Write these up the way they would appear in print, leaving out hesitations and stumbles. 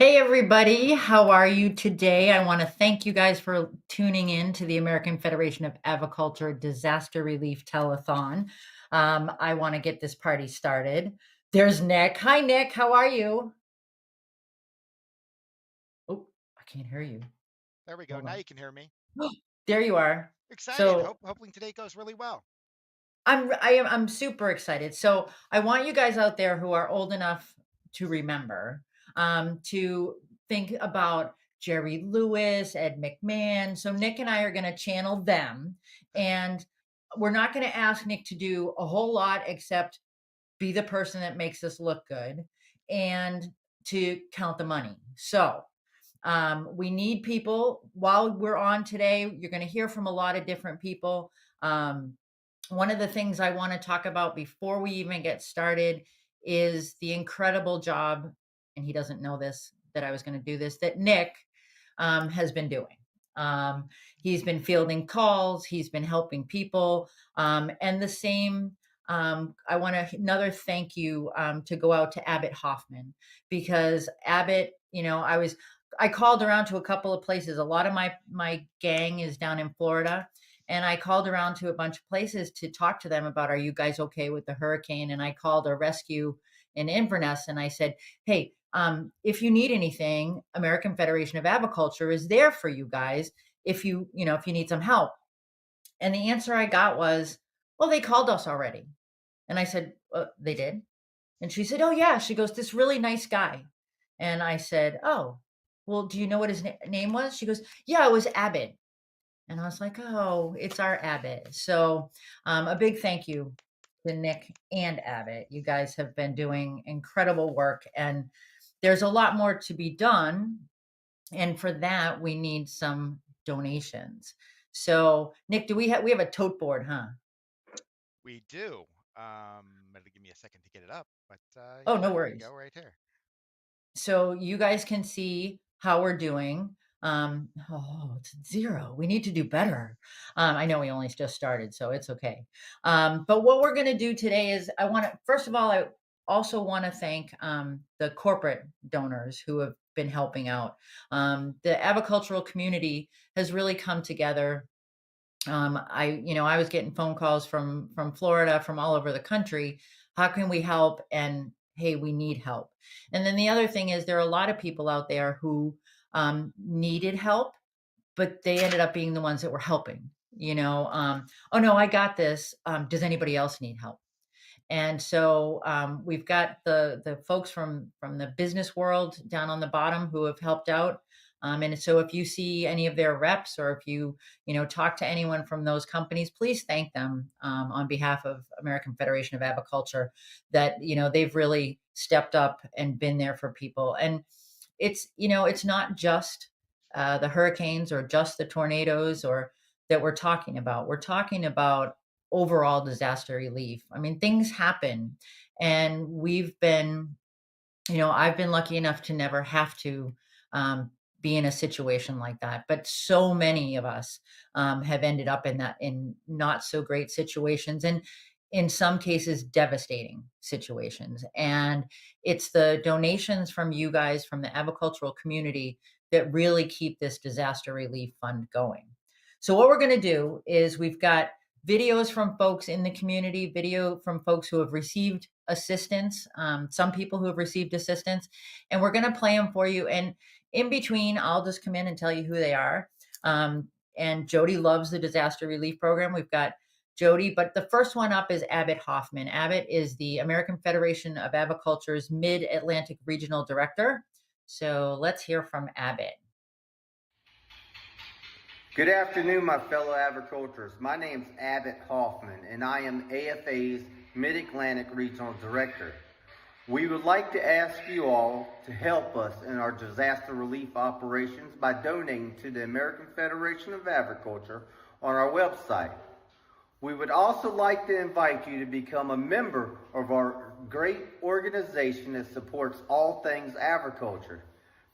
Hey everybody, how are you today? I want to thank you guys for tuning in to the American Federation of Aviculture Disaster Relief Telethon. I want to get this party started. There's Nick. Hi Nick, how are you? Oh, I can't hear you. There we go. Hold Now on. you can hear me. There you are. Excited. So Hoping today goes really well. I'm super excited. So I want you guys out there who are old enough to remember to think about Jerry Lewis, Ed McMahon. So Nick and I are going to channel them, and we're not going to ask Nick to do a whole lot except be the person that makes us look good and to count the money. So we need people while we're on today. You're going to hear from a lot of different people. One of the things I want to talk about before we even get started is the incredible job, and he doesn't know this, that I was going to do this, that Nick has been doing. He's been fielding calls, he's been helping people, and the same. I want another thank you to go out to Abbott Hoffman because Abbott, I called around to a couple of places. A lot of my gang is down in Florida, and I called around to a bunch of places to talk to them about, are you guys okay with the hurricane? And I called a rescue in Inverness and I said, hey, if you need anything, American Federation of Aviculture is there for you guys if you need some help. And the answer I got was, well, they called us already. And I said, they did? And she said, oh, yeah. She goes, this really nice guy. And I said, oh, well, do you know what his name was? She goes, yeah, it was Abbott. And I was like, "Oh, it's our Abbott." So, a big thank you to Nick and Abbott. You guys have been doing incredible work, and there's a lot more to be done. And for that, we need some donations. So, Nick, we have a tote board, huh? We do. It'll give me a second to get it up, but Oh, yeah, no here we worries. go, right here. So you guys can see how we're doing. Oh, it's 0. We need to do better. I know we only just started, so it's okay. But what we're going to do today is first of all, I also want to thank the corporate donors who have been helping out. The avicultural community has really come together. I was getting phone calls from Florida, from all over the country. How can we help? And hey, we need help. And then the other thing is there are a lot of people out there who needed help, but they ended up being the ones that were helping. Oh no, I got this. Does anybody else need help? And so we've got the folks from the business world down on the bottom who have helped out. And so if you see any of their reps or if you talk to anyone from those companies, please thank them on behalf of American Federation of Aviculture that they've really stepped up and been there for people. And it's not just the hurricanes or just the tornadoes or that we're talking about. We're talking about overall disaster relief. I mean, things happen, and I've been lucky enough to never have to be in a situation like that. But so many of us have ended up in not so great situations, and in some cases, devastating situations. And it's the donations from you guys, from the agricultural community, that really keep this disaster relief fund going. So, what we're going to do is we've got videos from folks in the community, video from folks who have received assistance, some people who have received assistance, and we're going to play them for you. And in between, I'll just come in and tell you who they are. And Jody loves the disaster relief program. We've got Jody, but the first one up is Abbott Hoffman. Abbott is the American Federation of Aviculture's Mid Atlantic Regional Director. So let's hear from Abbott. Good afternoon, my fellow agriculturists. My name is Abbott Hoffman, and I am AFA's Mid-Atlantic Regional Director. We would like to ask you all to help us in our disaster relief operations by donating to the American Federation of Agriculture on our website. We would also like to invite you to become a member of our great organization that supports all things agriculture.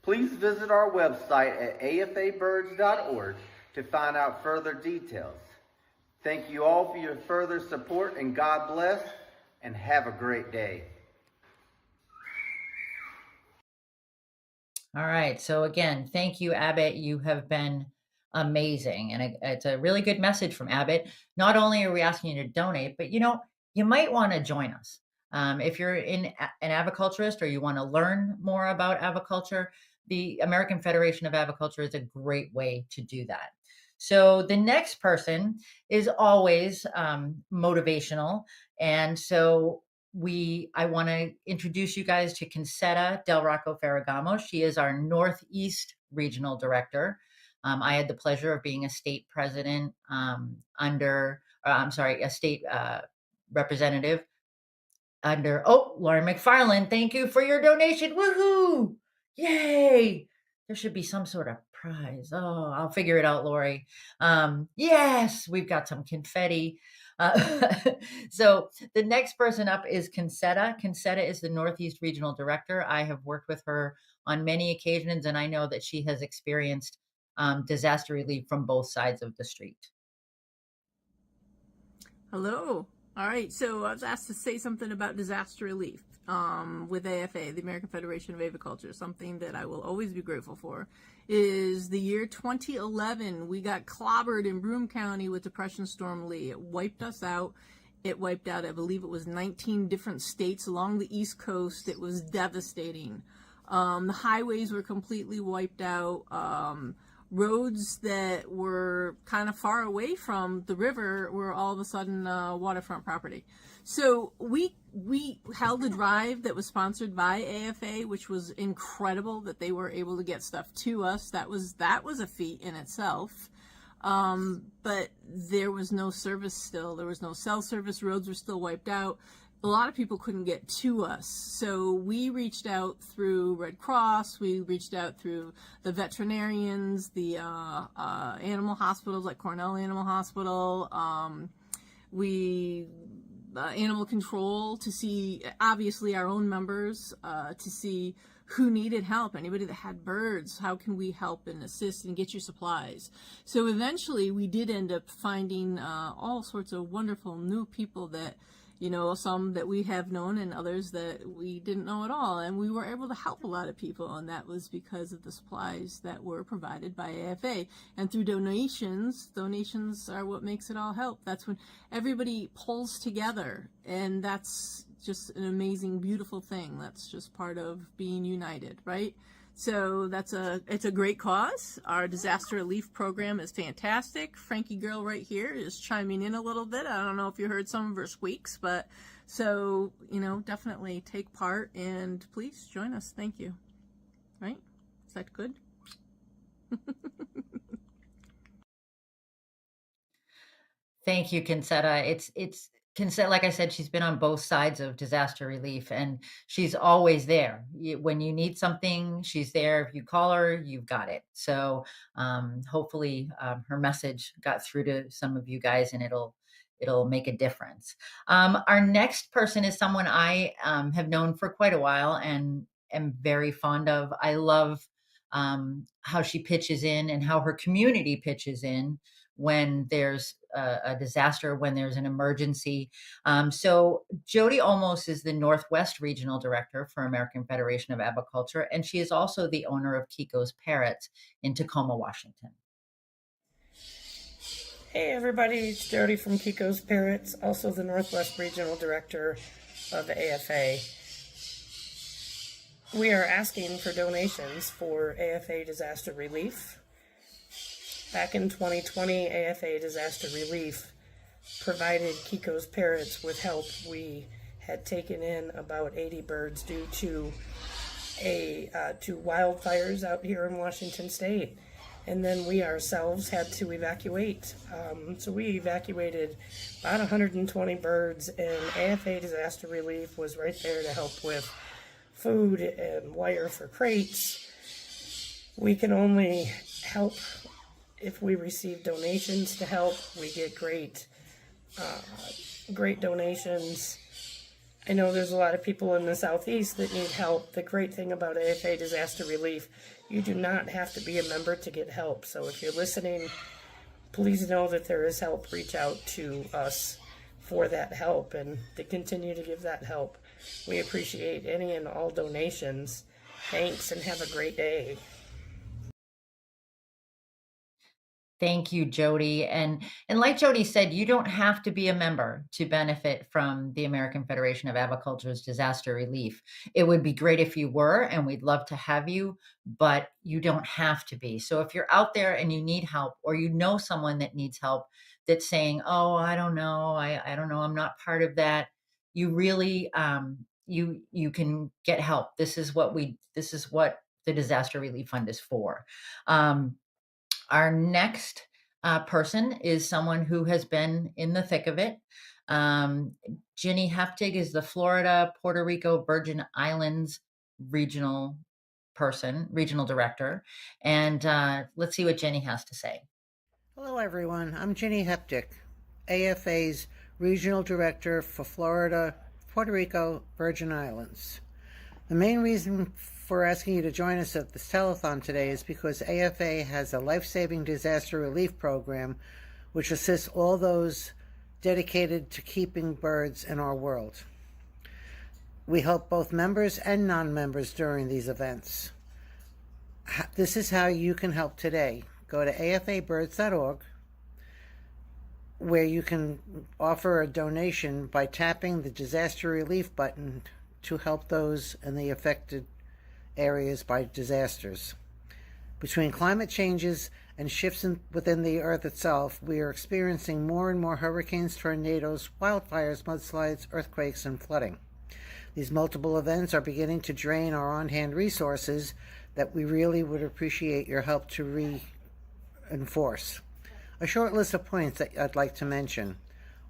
Please visit our website at afabirds.org to find out further details. Thank you all for your further support, and God bless, and have a great day. All right. So again, thank you, Abbott. You have been amazing, and it's a really good message from Abbott. Not only are we asking you to donate, but you might want to join us. If you're an aviculturist or you want to learn more about aviculture, the American Federation of Aviculture is a great way to do that. So the next person is always motivational, and so I want to introduce you guys to Concetta Del Rocco Ferragamo. She is our Northeast Regional Director. I had the pleasure of being a state president I'm sorry, a state representative under Lauren McFarland, thank you for your donation. Woohoo! Yay! There should be some sort of prize. Oh, I'll figure it out, Lori. Yes, we've got some confetti. So the next person up is Concetta. Concetta is the Northeast Regional Director. I have worked with her on many occasions, and I know that she has experienced disaster relief from both sides of the street. Hello. All right. So I was asked to say something about disaster relief with AFA, the American Federation of Aviculture. Something that I will always be grateful for is the year 2011. We got clobbered in Broome County with Depression Storm Lee. It wiped us out. It wiped out, I believe it was 19 different states along the East Coast. It was devastating. The highways were completely wiped out. Roads that were kind of far away from the river were all of a sudden waterfront property. So we held a drive that was sponsored by AFA, which was incredible that they were able to get stuff to us. That was a feat in itself. But there was no service still. There was no cell service. Roads were still wiped out. A lot of people couldn't get to us. So we reached out through Red Cross. We reached out through the veterinarians, the animal hospitals like Cornell Animal Hospital. Animal control to see, obviously, our own members, to see who needed help, anybody that had birds, how can we help and assist and get you supplies. So eventually we did end up finding all sorts of wonderful new people that, some that we have known and others that we didn't know at all. And we were able to help a lot of people, and that was because of the supplies that were provided by AFA. And through donations are what makes it all help. That's when everybody pulls together, and that's just an amazing, beautiful thing. That's just part of being united, right? So it's a great cause. Our disaster relief program is fantastic. Frankie girl right here is chiming in a little bit. I don't know if you heard some of her squeaks, but so, definitely take part and please join us. Thank you. Right? Is that good? Thank you, Concetta. It's Concetta, like I said, she's been on both sides of disaster relief, and she's always there. When you need something, she's there. If you call her, you've got it. So hopefully her message got through to some of you guys, and it'll make a difference. Our next person is someone I have known for quite a while and am very fond of. I love how she pitches in and how her community pitches in when there's a disaster, when there's an emergency. So Jody Olmos is the Northwest Regional Director for American Federation of Aviculture, and she is also the owner of Kiko's Parrots in Tacoma, Washington. Hey everybody, it's Jody from Kiko's Parrots, also the Northwest Regional Director of AFA. We are asking for donations for AFA disaster relief. Back in 2020, AFA Disaster Relief provided Kiko's Parrots with help. We had taken in about 80 birds due to wildfires out here in Washington State. And then we ourselves had to evacuate. So we evacuated about 120 birds, and AFA Disaster Relief was right there to help with food and wire for crates. We can only help if we receive donations to help. We get great donations. I know there's a lot of people in the Southeast that need help. The great thing about AFA Disaster Relief, you do not have to be a member to get help. So if you're listening, please know that there is help. Reach out to us for that help and to continue to give that help. We appreciate any and all donations. Thanks and have a great day. Thank you, Jody. And like Jody said, you don't have to be a member to benefit from the American Federation of Aviculture's disaster relief. It would be great if you were, and we'd love to have you, but you don't have to be. So if you're out there and you need help, or you know someone that needs help that's saying, "Oh, I don't know, I don't know, I'm not part of that," you really you can get help. This is what the disaster relief fund is for. Um, our next person is someone who has been in the thick of it. Um, Ginny Heftig is the Florida, Puerto Rico, Virgin Islands regional director. And let's see what Jenny has to say. Hello, everyone. I'm Ginny Heptick, AFA's Regional Director for Florida, Puerto Rico, Virgin Islands. The main reason for asking you to join us at this telethon today is because AFA has a life-saving disaster relief program which assists all those dedicated to keeping birds in our world. We help both members and non-members during these events. This is how you can help today. Go to afabirds.org, where you can offer a donation by tapping the disaster relief button to help those in the affected areas by disasters. Between climate changes and shifts within the earth itself, we are experiencing more and more hurricanes, tornadoes, wildfires, mudslides, earthquakes, and flooding. These multiple events are beginning to drain our on-hand resources that we really would appreciate your help to reinforce. A short list of points that I'd like to mention.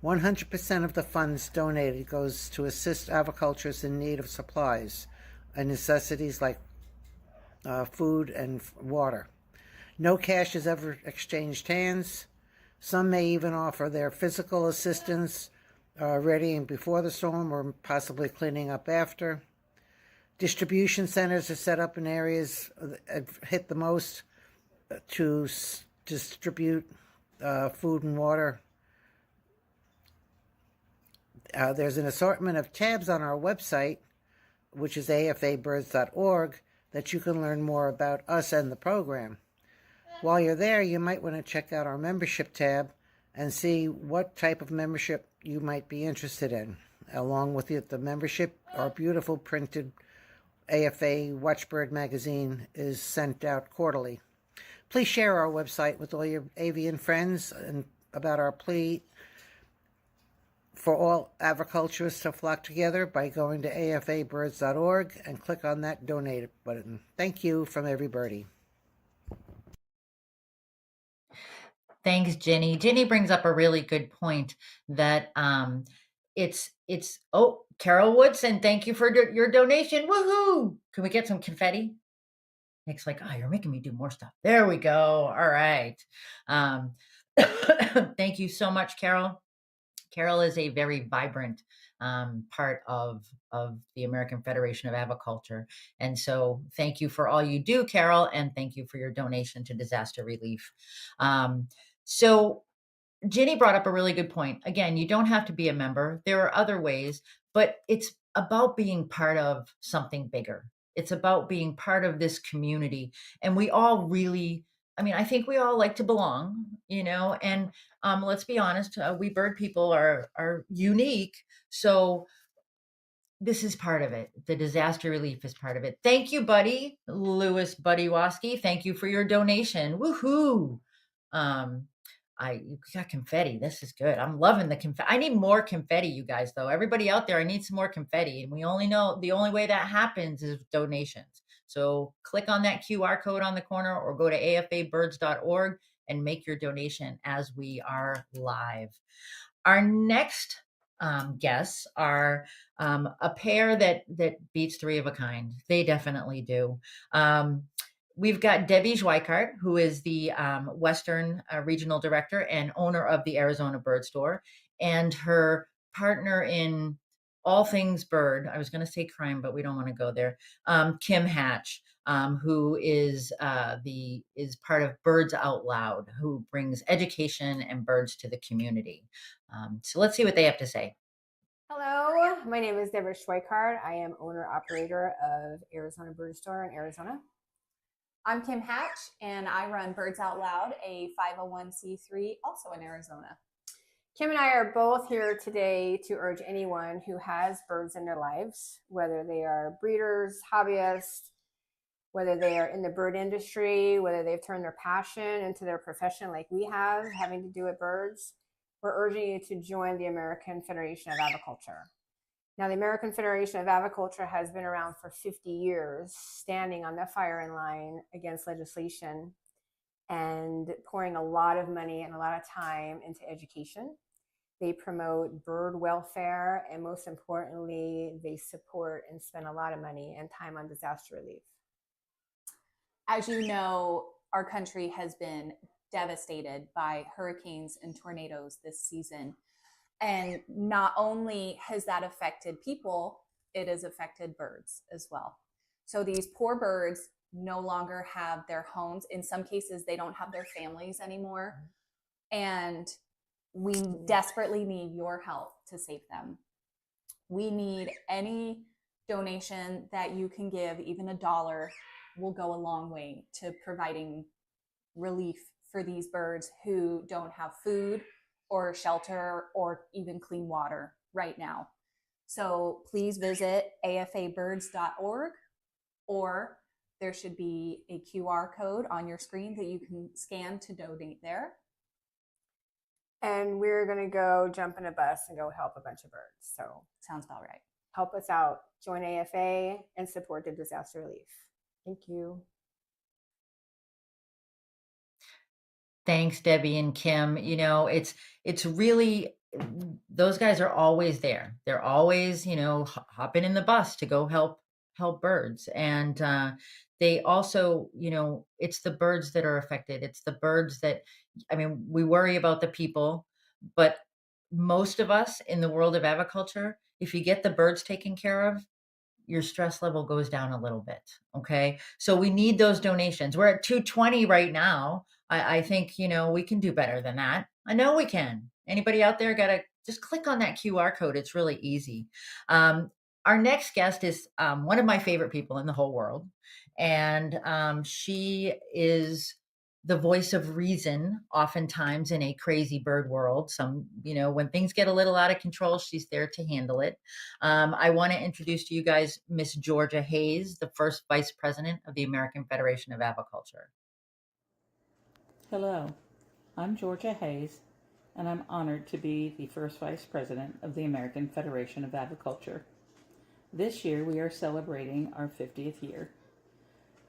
100% of the funds donated goes to assist aviculturists in need of supplies and necessities like food and water. No cash is ever exchanged hands. Some may even offer their physical assistance readying before the storm or possibly cleaning up after. Distribution centers are set up in areas that hit the most to distribute food and water. There's an assortment of tabs on our website, which is afabirds.org, that you can learn more about us and the program. While you're there, you might want to check out our membership tab and see what type of membership you might be interested in. Along with the membership, our beautiful printed AFA Watchbird magazine is sent out quarterly. Please share our website with all your avian friends and about our plea for all aviculturists to flock together by going to afabirds.org and click on that donate button. Thank you from every birdie. Thanks, Jenny. Jenny brings up a really good point that it's oh, Carol Woodson, thank you for your donation. Woohoo! Can we get some confetti? Nick's like, oh, you're making me do more stuff. There we go. All right. Thank you so much, Carol. Carol is a very vibrant part of the American Federation of Aviculture. And so thank you for all you do, Carol, and thank you for your donation to disaster relief. So Ginny brought up a really good point. Again, you don't have to be a member. There are other ways, but it's about being part of something bigger. It's about being part of this community. And we all really, I mean, I think we all like to belong, and let's be honest, we bird people are unique. So this is part of it. The disaster relief is part of it. Thank you, buddy. Louis Buddy Waski. Thank you for your donation. Woohoo. Um, you got confetti. This is good. I'm loving the confetti. I need more confetti, you guys, though. Everybody out there, I need some more confetti. And we only know the only way that happens is donations. So click on that QR code on the corner or go to afabirds.org and make your donation as we are live. Our next guests are a pair that beats three of a kind. They definitely do. We've got Debbie Schweikart, who is the Western Regional Director and owner of the Arizona Bird Store, and her partner in all things bird. I was going to say crime, but we don't want to go there. Kim Hatch, who is part of Birds Out Loud, who brings education and birds to the community. So let's see what they have to say. Hello, my name is Deborah Schweikart. I am owner-operator of Arizona Bird Store in Arizona. I'm Kim Hatch, and I run Birds Out Loud, a 501c3 also in Arizona. Kim and I are both here today to urge anyone who has birds in their lives, whether they are breeders, hobbyists, whether they are in the bird industry, whether they've turned their passion into their profession like we have, having to do with birds, we're urging you to join the American Federation of Aviculture. Now, the American Federation of Aviculture has been around for 50 years, standing on the firing line against legislation and pouring a lot of money and a lot of time into education. They promote bird welfare, and most importantly, they support and spend a lot of money and time on disaster relief. As you know, our country has been devastated by hurricanes and tornadoes this season. And not only has that affected people, it has affected birds as well. So these poor birds no longer have their homes. In some cases, they don't have their families anymore. And we desperately need your help to save them. We need any donation that you can give, even $1 will go a long way to providing relief for these birds who don't have food or shelter or even clean water right now. So please visit afabirds.org, or there should be a QR code on your screen that you can scan to donate there. And we're going to go jump in a bus and go help a bunch of birds. So sounds about right. Help us out. Join AFA and support the disaster relief. Thank you. Thanks, Debbie and Kim. You know, it's really, those guys are always there. They're always, hopping in the bus to go help birds. And they also, it's the birds that are affected. It's the birds that, I mean, we worry about the people, but most of us in the world of aviculture, if you get the birds taken care of, your stress level goes down a little bit. Okay. So we need those donations. We're at 220 right now. I think, we can do better than that. I know we can. Anybody out there gotta just click on that QR code. It's really easy. Our next guest is one of my favorite people in the whole world. And she is the voice of reason, oftentimes in a crazy bird world. When things get a little out of control, she's there to handle it. I want to introduce to you guys Miss Georgia Hayes, the first Vice President of the American Federation of Aviculture. Hello, I'm Georgia Hayes, and I'm honored to be the first Vice President of the American Federation of Aviculture. This year we are celebrating our 50th year.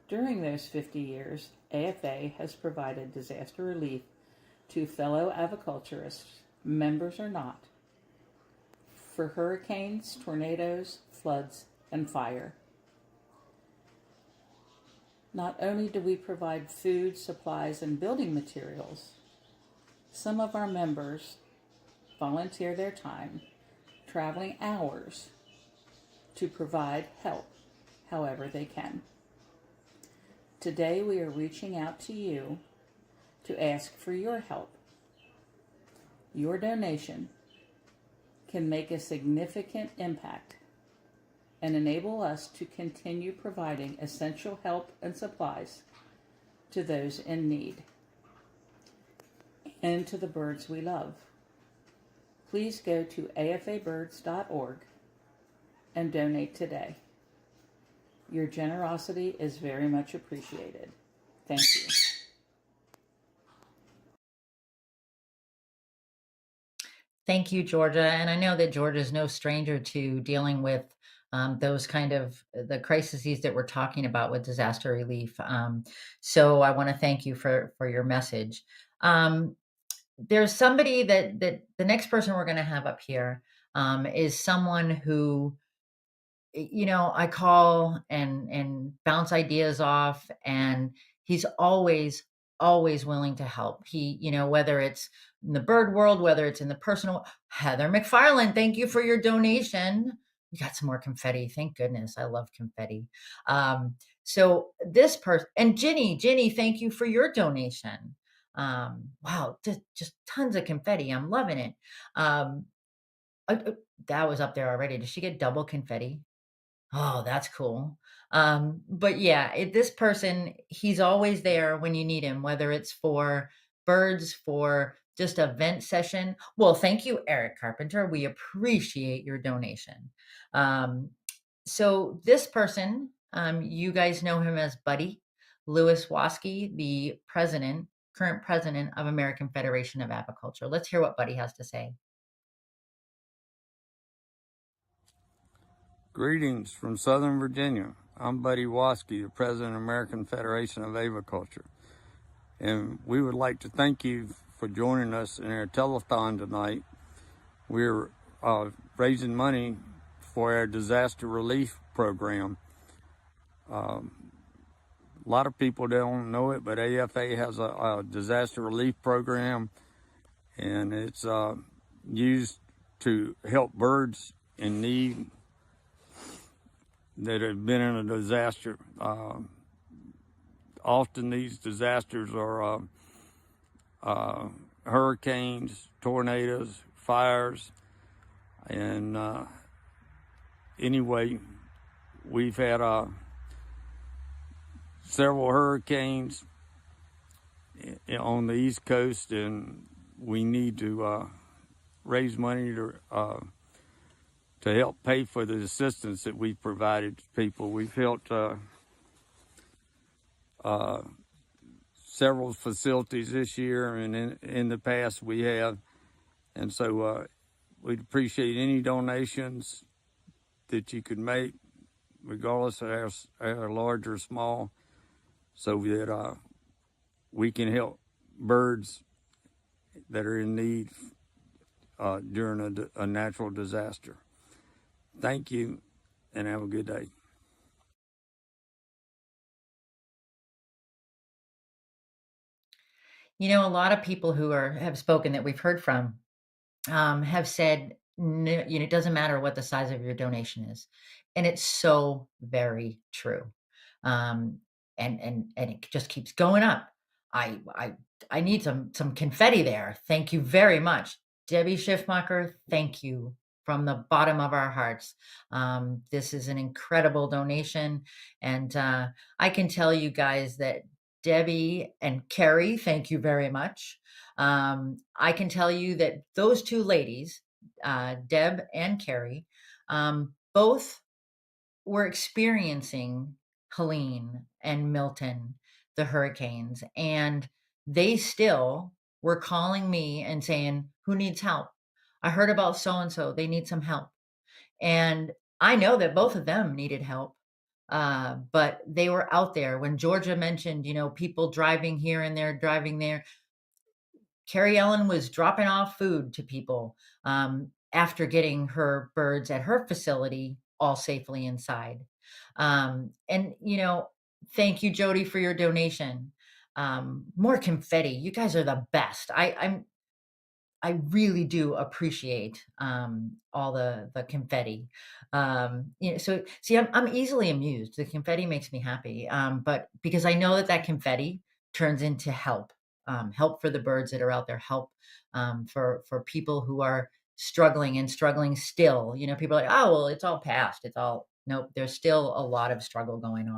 During those 50 years, AFA has provided disaster relief to fellow aviculturists, members or not, for hurricanes, tornadoes, floods, and fire. Not only do we provide food, supplies, and building materials, some of our members volunteer their time, traveling hours, to provide help however they can. Today we are reaching out to you to ask for your help. Your donation can make a significant impact and enable us to continue providing essential help and supplies to those in need and to the birds we love. Please go to afabirds.org and donate today. Your generosity is very much appreciated. Thank you. Thank you, Georgia. And I know that Georgia is no stranger to dealing with those kind of the crises that we're talking about with disaster relief. So I want to thank you for your message. There's somebody that the next person we're going to have up here is someone who, I call and bounce ideas off, and he's always willing to help. He, whether it's in the bird world, whether it's in the personal. Heather McFarland, thank you for your donation. We got some more confetti. Thank goodness. I love confetti. So this person, and Ginny, thank you for your donation. Wow, just tons of confetti. I'm loving it. That was up there already. Did she get double confetti? Oh, that's cool. But yeah, this person, he's always there when you need him, whether it's for birds, for just a vent session. Well, thank you, Eric Carpenter. We appreciate your donation. Um, so this person, you guys know him as Buddy Lewis Waskey, the president, current president of American Federation of Aviculture. Let's hear what Buddy has to say. Greetings from Southern Virginia. I'm Buddy Waskey, the president of American Federation of Aviculture. And we would like to thank you for joining us in our telethon tonight. We're raising money for our disaster relief program. A lot of people don't know it, but AFA has a disaster relief program, and it's used to help birds in need that have been in a disaster. Often these disasters are hurricanes, tornadoes, fires, and anyway, we've had several hurricanes on the East Coast, and we need to raise money to help pay for the assistance that we've provided to people. We've helped several facilities this year, and in the past we have. And so we'd appreciate any donations that you could make, regardless of how large or small, so that we can help birds that are in need during a natural disaster. Thank you, and have a good day. You know, a lot of people who have spoken that we've heard from have said, you know, it doesn't matter what the size of your donation is, and it's so very true. Um, and it just keeps going up. I I I need some confetti there. Thank you very much, Debbie Schiffmacher. Thank you from the bottom of our hearts. This is an incredible donation, and I can tell you guys that Debbie and Carrie, thank you very much. I can tell you that those two ladies, Deb and Carrie, both were experiencing Helene and Milton, the hurricanes, and they still were calling me and saying, "Who needs help? I heard about so and so. They need some help." And I know that both of them needed help, but they were out there. When Georgia mentioned, you know, people driving here and there, driving there, Carrie Ellen was dropping off food to people after getting her birds at her facility all safely inside. And, you know, thank you, Jody, for your donation. More confetti. You guys are the best. I really do appreciate all the confetti. You know, so see, I'm easily amused. The confetti makes me happy, but because I know that that confetti turns into help, help for the birds that are out there, help for people who are struggling and struggling still. You know, people are like, oh well, it's all past. It's all nope. There's still a lot of struggle going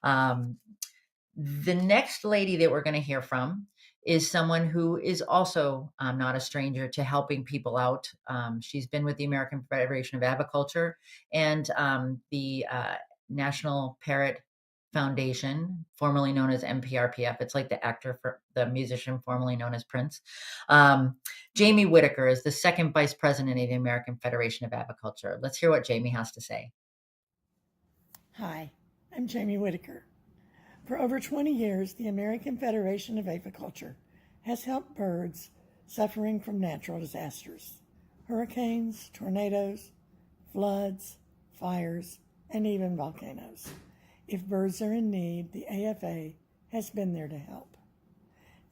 on. The next lady that we're going to hear from is someone who is also not a stranger to helping people out. She's been with the American Federation of Aviculture and the National Parrot Foundation, formerly known as MPRPF. It's like the actor, for the musician formerly known as Prince. Jamie Whitaker is the second vice president of the American Federation of Aviculture. Let's hear what Jamie has to say. Hi, I'm Jamie Whitaker. For over 20 years, the American Federation of Aviculture has helped birds suffering from natural disasters, hurricanes, tornadoes, floods, fires, and even volcanoes. If birds are in need, the AFA has been there to help.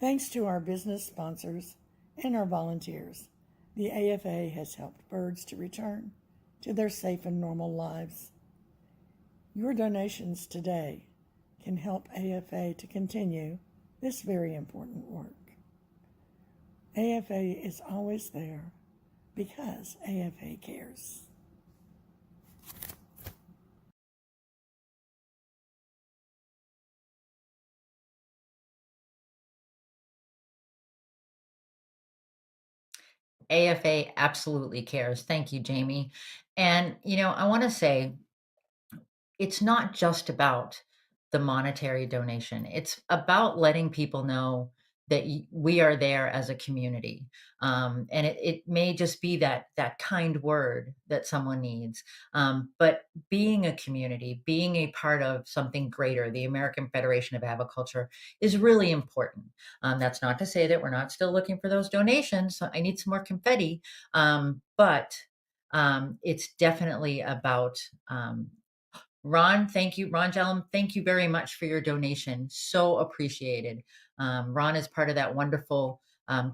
Thanks to our business sponsors and our volunteers, the AFA has helped birds to return to their safe and normal lives. Your donations today can help AFA to continue this very important work. AFA is always there because AFA cares. AFA absolutely cares. Thank you, Jamie. And, I want to say it's not just about the monetary donation. It's about letting people know that we are there as a community, and it may just be that kind word that someone needs. But being a community, being a part of something greater, the American Federation of Aviculture, is really important. That's not to say that we're not still looking for those donations. So I need some more confetti, but it's definitely about Ron, thank you. Ron Jellum, thank you very much for your donation. So appreciated. Ron is part of that wonderful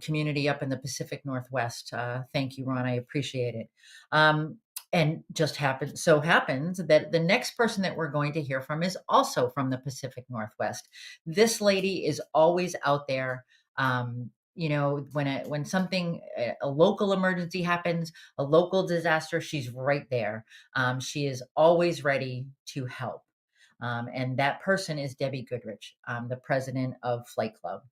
community up in the Pacific Northwest. Thank you, Ron. I appreciate it. And just happens that the next person that we're going to hear from is also from the Pacific Northwest. This lady is always out there. When something, a local emergency happens, a local disaster, she's right there. She is always ready to help. And that person is Debbie Goodrich, the president of Flight Club.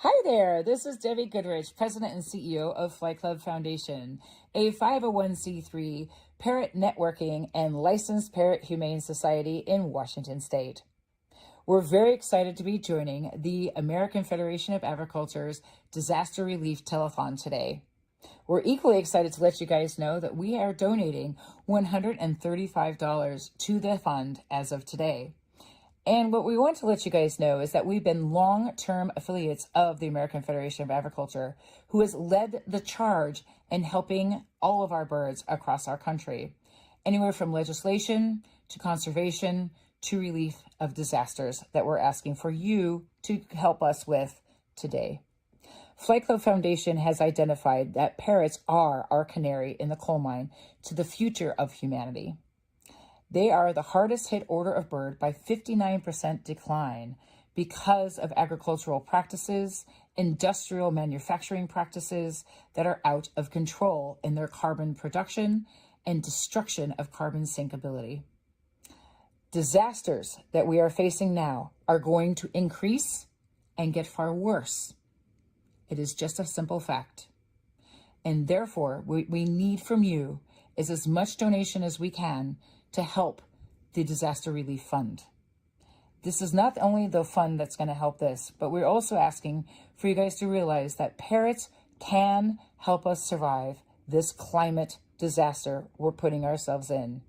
Hi there, this is Debbie Goodrich, President and CEO of Flight Club Foundation, a 501c3 parrot networking and licensed parrot humane society in Washington State. We're very excited to be joining the American Federation of Agriculture's Disaster Relief Telethon today. We're equally excited to let you guys know that we are donating $135 to the fund as of today. And what we want to let you guys know is that we've been long-term affiliates of the American Federation of Agriculture, who has led the charge in helping all of our birds across our country, anywhere from legislation to conservation to relief of disasters that we're asking for you to help us with today. Flight Club Foundation has identified that parrots are our canary in the coal mine to the future of humanity. They are the hardest hit order of bird by 59% decline because of agricultural practices, industrial manufacturing practices that are out of control in their carbon production and destruction of carbon sinkability. Disasters that we are facing now are going to increase and get far worse. It is just a simple fact. And therefore, what we need from you is as much donation as we can to help the Disaster Relief Fund. This is not only the fund that's going to help this, but we're also asking for you guys to realize that parrots can help us survive this climate disaster we're putting ourselves in.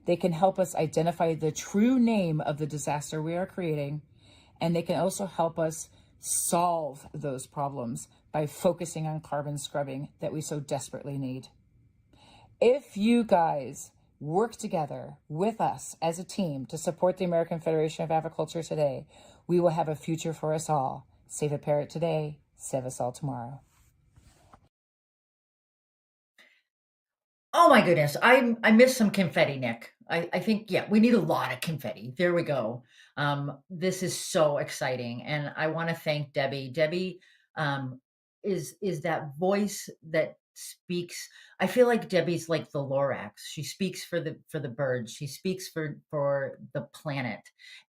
They can help us identify the true name of the disaster we are creating, and they can also help us solve those problems by focusing on carbon scrubbing that we so desperately need. If you guys work together with us as a team to support the American Federation of Aviculture today, we will have a future for us all. Save a parrot today, save us all tomorrow. Oh my goodness, I missed some confetti, Nick. I think, yeah, we need a lot of confetti. There we go. This is so exciting, and I want to thank Debbie. Debbie is that voice that speaks. I feel like Debbie's like the Lorax. She speaks for the birds. She speaks for the planet,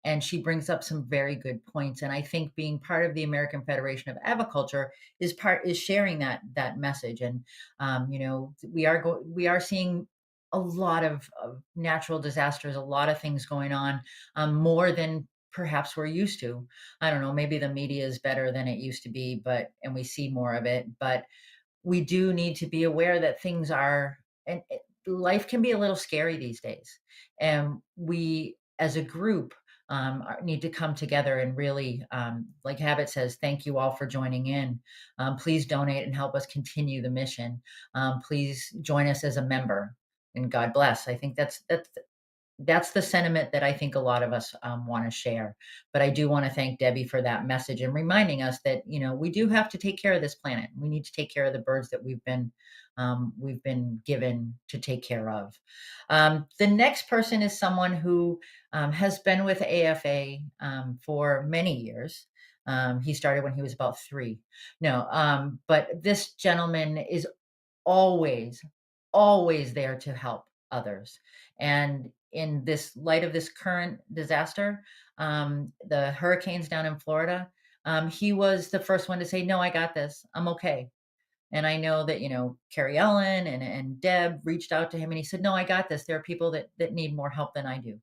and she brings up some very good points. And I think being part of the American Federation of Aviculture is sharing that message. And we are seeing a lot of natural disasters, a lot of things going on, more than perhaps we're used to. I don't know, maybe the media is better than it used to be, and we see more of it, but we do need to be aware that things are, and life can be a little scary these days. And we, as a group, need to come together and really, like Habit says, thank you all for joining in. Please donate and help us continue the mission. Please join us as a member, and God bless. I think that's the sentiment that I think a lot of us want to share. But I do want to thank Debbie for that message and reminding us that we do have to take care of this planet. We need to take care of the birds that we've been given to take care of. The next person is someone who has been with AFA for many years. He started when he was about 3. No, but this gentleman is always, always there to help others. And in this light of this current disaster, the hurricanes down in Florida, he was the first one to say, "No, I got this. I'm okay." And I know that, Carrie Ellen and Deb reached out to him and he said, "No, I got this. There are people that need more help than I do."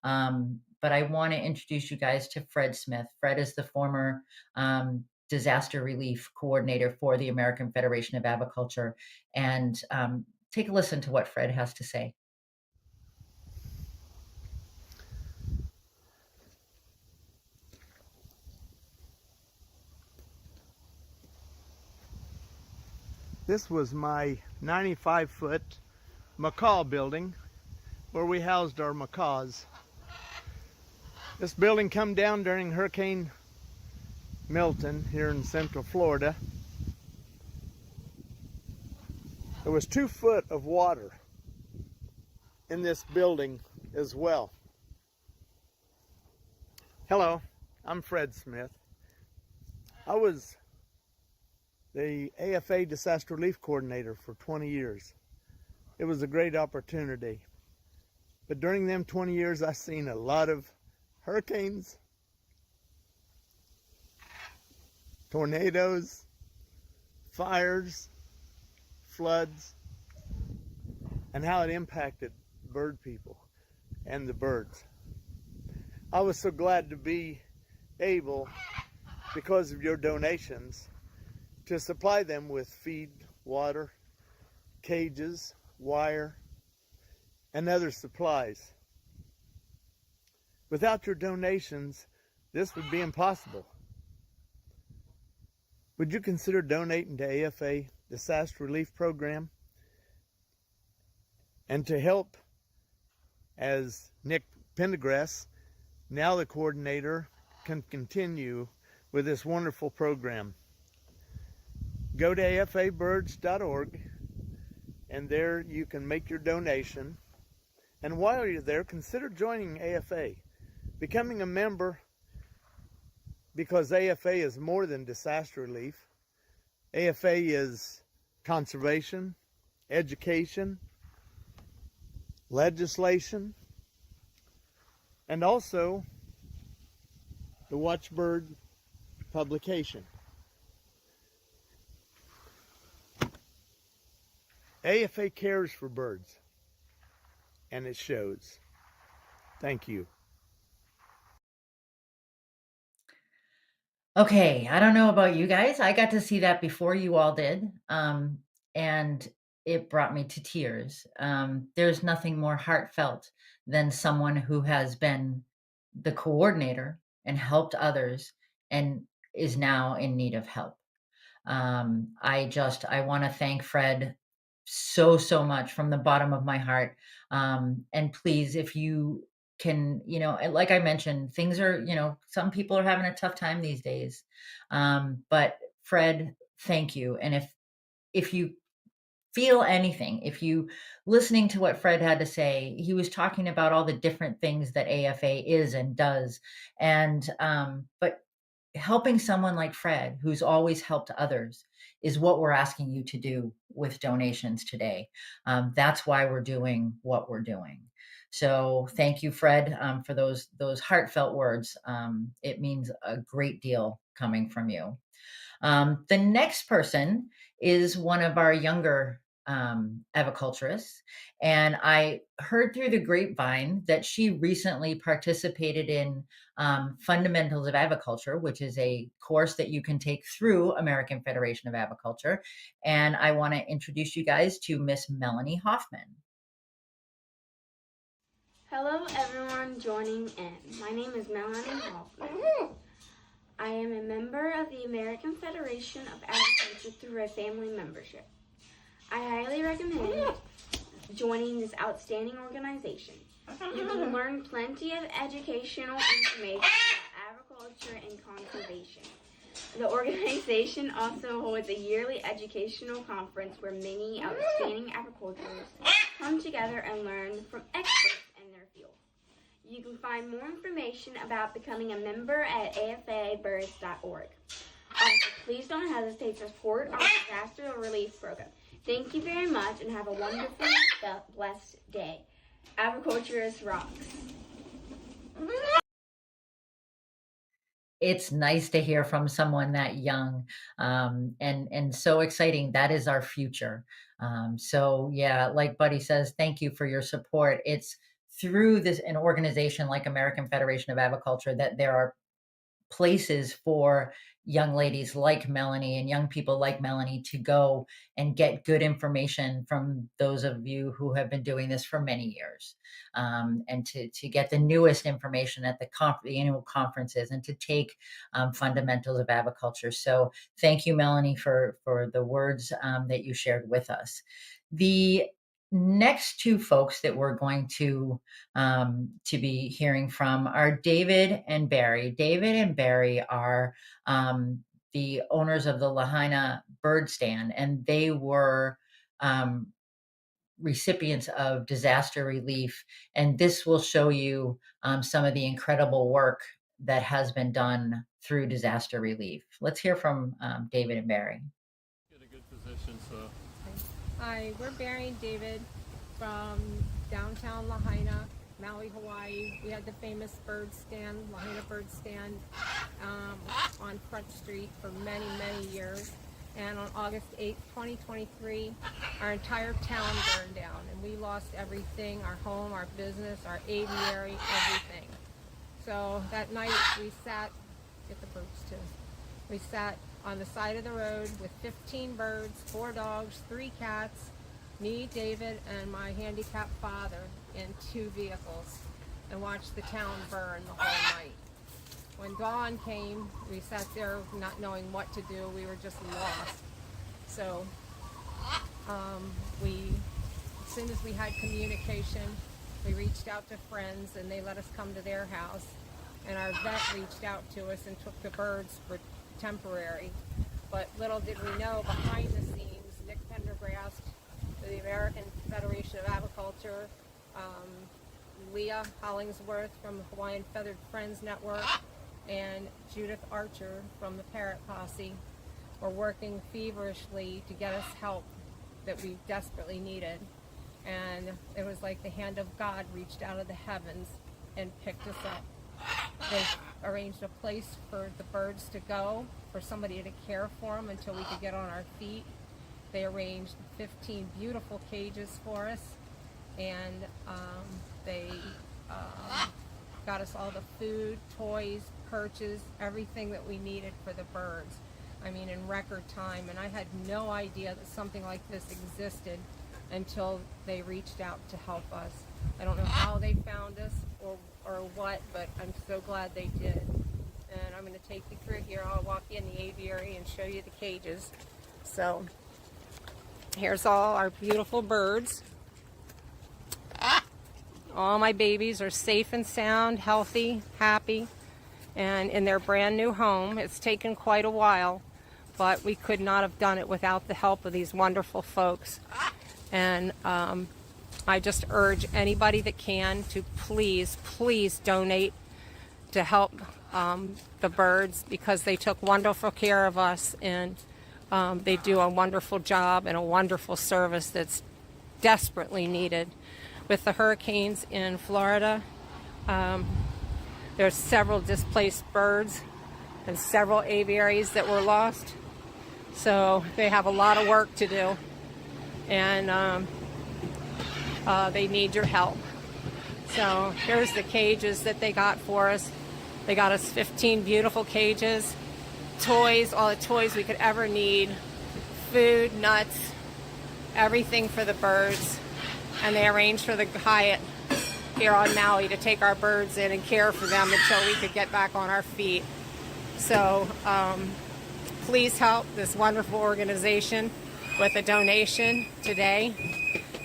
But I want to introduce you guys to Fred Smith. Fred is the former disaster relief coordinator for the American Federation of Aviculture. And take a listen to what Fred has to say. This was my 95-foot macaw building where we housed our macaws. This building come down during Hurricane Milton here in Central Florida. There was 2 foot of water in this building as well. Hello, I'm Fred Smith. I was the AFA Disaster Relief Coordinator for 20 years. It was a great opportunity. But during them 20 years, I've seen a lot of hurricanes, tornadoes, fires, floods, and how it impacted bird people and the birds. I was so glad to be able, because of your donations, to supply them with feed, water, cages, wire, and other supplies. Without your donations, this would be impossible. Would you consider donating to AFA Disaster Relief Program? And to help, as Nick Pendergrass, now the coordinator, can continue with this wonderful program. Go to afabirds.org, and there you can make your donation. And while you're there, consider joining AFA, becoming a member, because AFA is more than disaster relief. AFA is conservation, education, legislation, and also the Watchbird publication. AFA cares for birds, and it shows. Thank you. Okay, I don't know about you guys. I got to see that before you all did, and it brought me to tears. There's nothing more heartfelt than someone who has been the coordinator and helped others and is now in need of help. I want to thank Fred so much from the bottom of my heart. And please, if you can, like I mentioned, things are, some people are having a tough time these days. But Fred, thank you. And if you feel anything, if you listening to what Fred had to say, he was talking about all the different things that AFA is and does. And, but helping someone like Fred, who's always helped others, is what we're asking you to do with donations today. That's why we're doing what we're doing. So thank you, Fred, for those heartfelt words. It means a great deal coming from you. The next person is one of our younger aviculturists, and I heard through the grapevine that she recently participated in Fundamentals of Aviculture, which is a course that you can take through American Federation of Aviculture. And I want to introduce you guys to Miss Melanie Hoffman. Hello everyone joining in. My name is Melanie Hoffman. I am a member of the American Federation of Agriculture through a family membership. I highly recommend joining this outstanding organization. You can learn plenty of educational information about agriculture and conservation. The organization also holds a yearly educational conference where many outstanding agriculturists come together and learn from experts in their field. You can find more information about becoming a member at afabirds.org. Also, please don't hesitate to support our disaster relief program. Thank you very much and have a wonderful, blessed day. Aviculture rocks. It's nice to hear from someone that young, and so exciting. That is our future. So yeah, like Buddy says, thank you for your support. It's through this an organization like American Federation of Aviculture that there are places for young ladies like Melanie and young people like Melanie to go and get good information from those of you who have been doing this for many years, and to get the newest information at the annual conferences and to take fundamentals of aviculture. So thank you, Melanie, for the words that you shared with us. The next two folks that we're going to be hearing from are David and Barry. David and Barry are the owners of the Lahaina Bird Stand, and they were recipients of disaster relief. And this will show you some of the incredible work that has been done through disaster relief. Let's hear from David and Barry. Get a good position, so. Hi, we're Barry and David from downtown Lahaina, Maui, Hawaii. We had the famous bird stand, Lahaina Bird Stand, on Front Street for many, many years. And on August 8th, 2023, our entire town burned down, and we lost everything, our home, our business, our aviary, everything. So that night we sat, get the birds too, we sat on the side of the road with 15 birds, 4 dogs, 3 cats, me, David, and my handicapped father in 2 vehicles, and watched the town burn the whole night. When dawn came, we sat there not knowing what to do. We were just lost. So as soon as we had communication, we reached out to friends and they let us come to their house. And our vet reached out to us and took the birds for temporary. But little did we know, behind the scenes, Nick Pendergrast, the American Federation of Aviculture, Leah Hollingsworth from the Hawaiian Feathered Friends Network, and Judith Archer from the Parrot Posse were working feverishly to get us help that we desperately needed. And it was like the hand of God reached out of the heavens and picked us up. They arranged a place for the birds to go, for somebody to care for them until we could get on our feet. They arranged 15 beautiful cages for us, and they got us all the food, toys, perches, everything that we needed for the birds. I mean, in record time. And I had no idea that something like this existed until they reached out to help us. I don't know how they found us or what, but I'm so glad they did. And I'm going to take you through here. I'll walk you in the aviary and show you the cages. So here's all our beautiful birds. All my babies are safe and sound, healthy, happy, and in their brand new home. It's taken quite a while, but we could not have done it without the help of these wonderful folks. And I just urge anybody that can to please, please donate to help the birds, because they took wonderful care of us, and they do a wonderful job and a wonderful service that's desperately needed. With the hurricanes in Florida, there's several displaced birds and several aviaries that were lost. So they have a lot of work to do, and they need your help. So here's the cages that they got for us. They got us 15 beautiful cages, toys, all the toys we could ever need, food, nuts, everything for the birds. And they arranged for the Hyatt here on Maui to take our birds in and care for them until we could get back on our feet. So please help this wonderful organization with a donation today.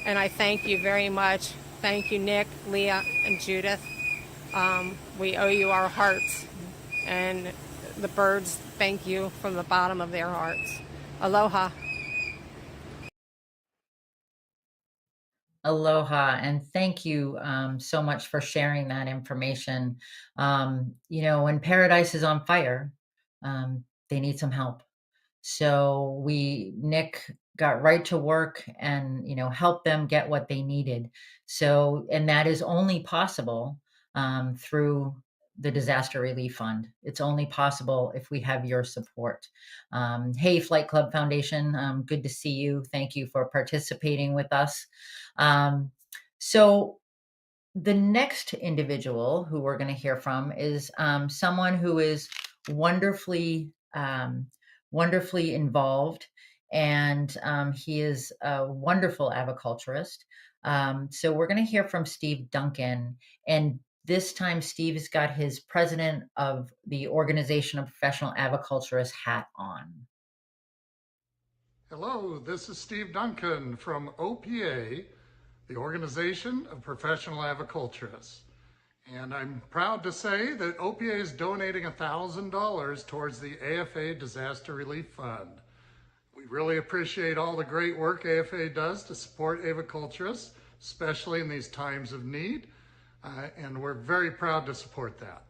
And I thank you very much. Thank you, Nick, Leah, and Judith. We owe you our hearts. And the birds thank you from the bottom of their hearts. Aloha. Aloha, and thank you so much for sharing that information. When paradise is on fire, they need some help. So Nick got right to work and, helped them get what they needed. So, and that is only possible through the Disaster Relief Fund. It's only possible if we have your support. Hey, Flight Club Foundation, good to see you. Thank you for participating with us. Um, so, the next individual who we're going to hear from is someone who is wonderfully, wonderfully involved, and he is a wonderful aviculturist. So we're going to hear from Steve Duncan, and this time Steve has got his president of the Organization of Professional Aviculturists hat on. Hello, this is Steve Duncan from OPA, the Organization of Professional Aviculturists. And I'm proud to say that OPA is donating $1,000 towards the AFA Disaster Relief Fund. We really appreciate all the great work AFA does to support aviculturists, especially in these times of need, and we're very proud to support that.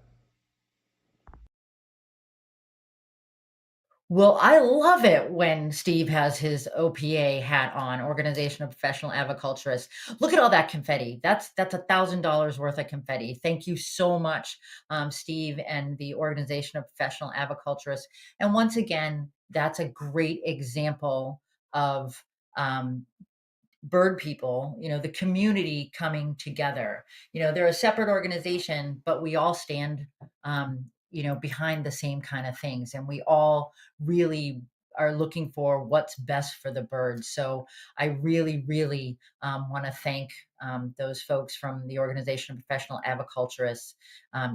Well, I love it when Steve has his OPA hat on, Organization of Professional Aviculturists. Look at all that confetti. That's $1,000 worth of confetti. Thank you so much, Steve and the Organization of Professional Aviculturists. And once again, that's a great example of bird people, the community coming together. They're a separate organization, but we all stand, behind the same kind of things. And we all really are looking for what's best for the birds. So I really, really want to thank those folks from the Organization of Professional Aviculturists.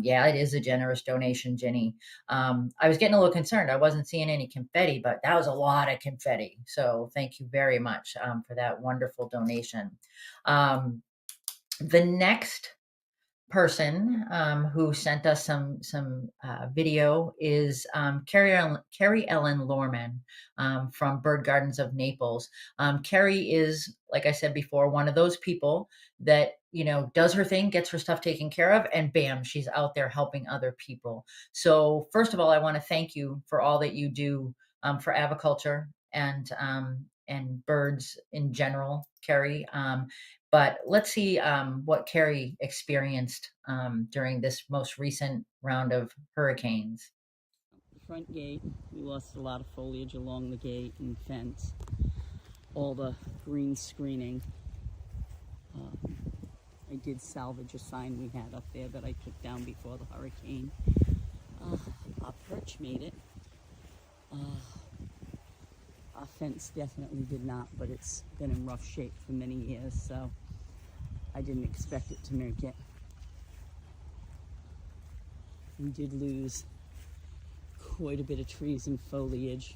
Yeah, it is a generous donation, Jenny. I was getting a little concerned. I wasn't seeing any confetti, but that was a lot of confetti. So thank you very much for that wonderful donation. The next person who sent us some video is Carrie Ellen Lorman from Bird Gardens of Naples. Carrie is, like I said before, one of those people that does her thing, gets her stuff taken care of, and bam, she's out there helping other people. So first of all, I want to thank you for all that you do for aviculture and birds in general, Carrie. But let's see what Carrie experienced during this most recent round of hurricanes. Front gate, we lost a lot of foliage along the gate and fence. All the green screening. I did salvage a sign we had up there that I took down before the hurricane. Our perch made it. Our fence definitely did not, but it's been in rough shape for many years, so I didn't expect it to make it. We did lose quite a bit of trees and foliage.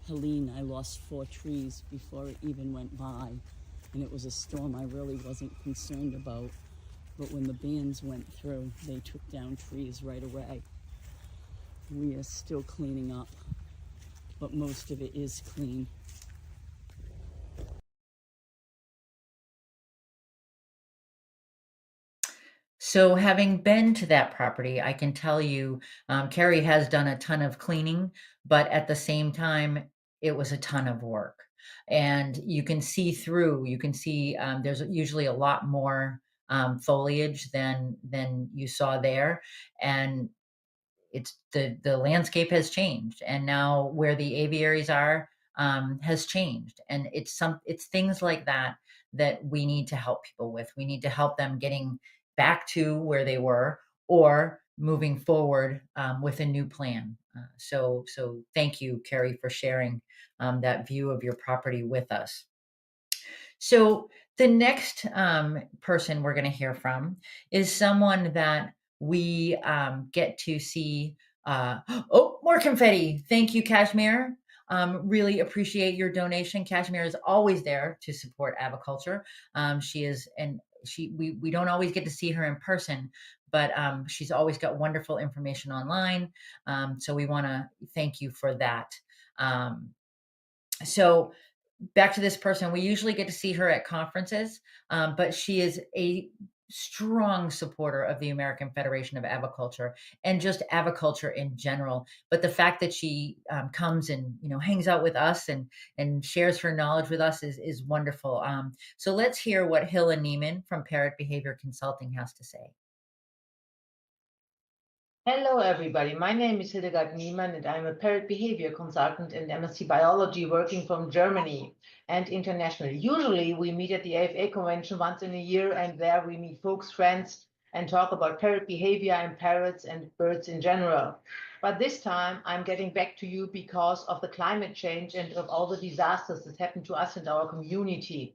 Helene, I lost 4 trees before it even went by, and it was a storm I really wasn't concerned about. But when the bands went through, they took down trees right away. We are still cleaning up, but most of it is clean. So having been to that property, I can tell you, Carrie has done a ton of cleaning, but at the same time, it was a ton of work. And you can see there's usually a lot more foliage than you saw there. And it's the landscape has changed, and now where the aviaries are has changed, and it's things like that that we need to help people with. We need to help them getting back to where they were or moving forward with a new plan. So thank you, Carrie, for sharing that view of your property with us. So the next person we're going to hear from is someone that we get to see. Oh, more confetti. Thank you, Kashmir. Really appreciate your donation. Kashmir is always there to support aviculture. She is, and we don't always get to see her in person, but she's always got wonderful information online. So we want to thank you for that. So back to this person, we usually get to see her at conferences, but she is a strong supporter of the American Federation of Aviculture and just aviculture in general. But the fact that she comes and hangs out with us and shares her knowledge with us is wonderful. So let's hear what Hilla Neiman from Parrot Behavior Consulting has to say. Hello, everybody. My name is Hildegard Niemann, and I'm a parrot behavior consultant in MSc Biology working from Germany and internationally. Usually, we meet at the AFA convention once in a year, and there we meet folks, friends, and talk about parrot behavior and parrots and birds in general. But this time, I'm getting back to you because of the climate change and of all the disasters that happened to us and our community.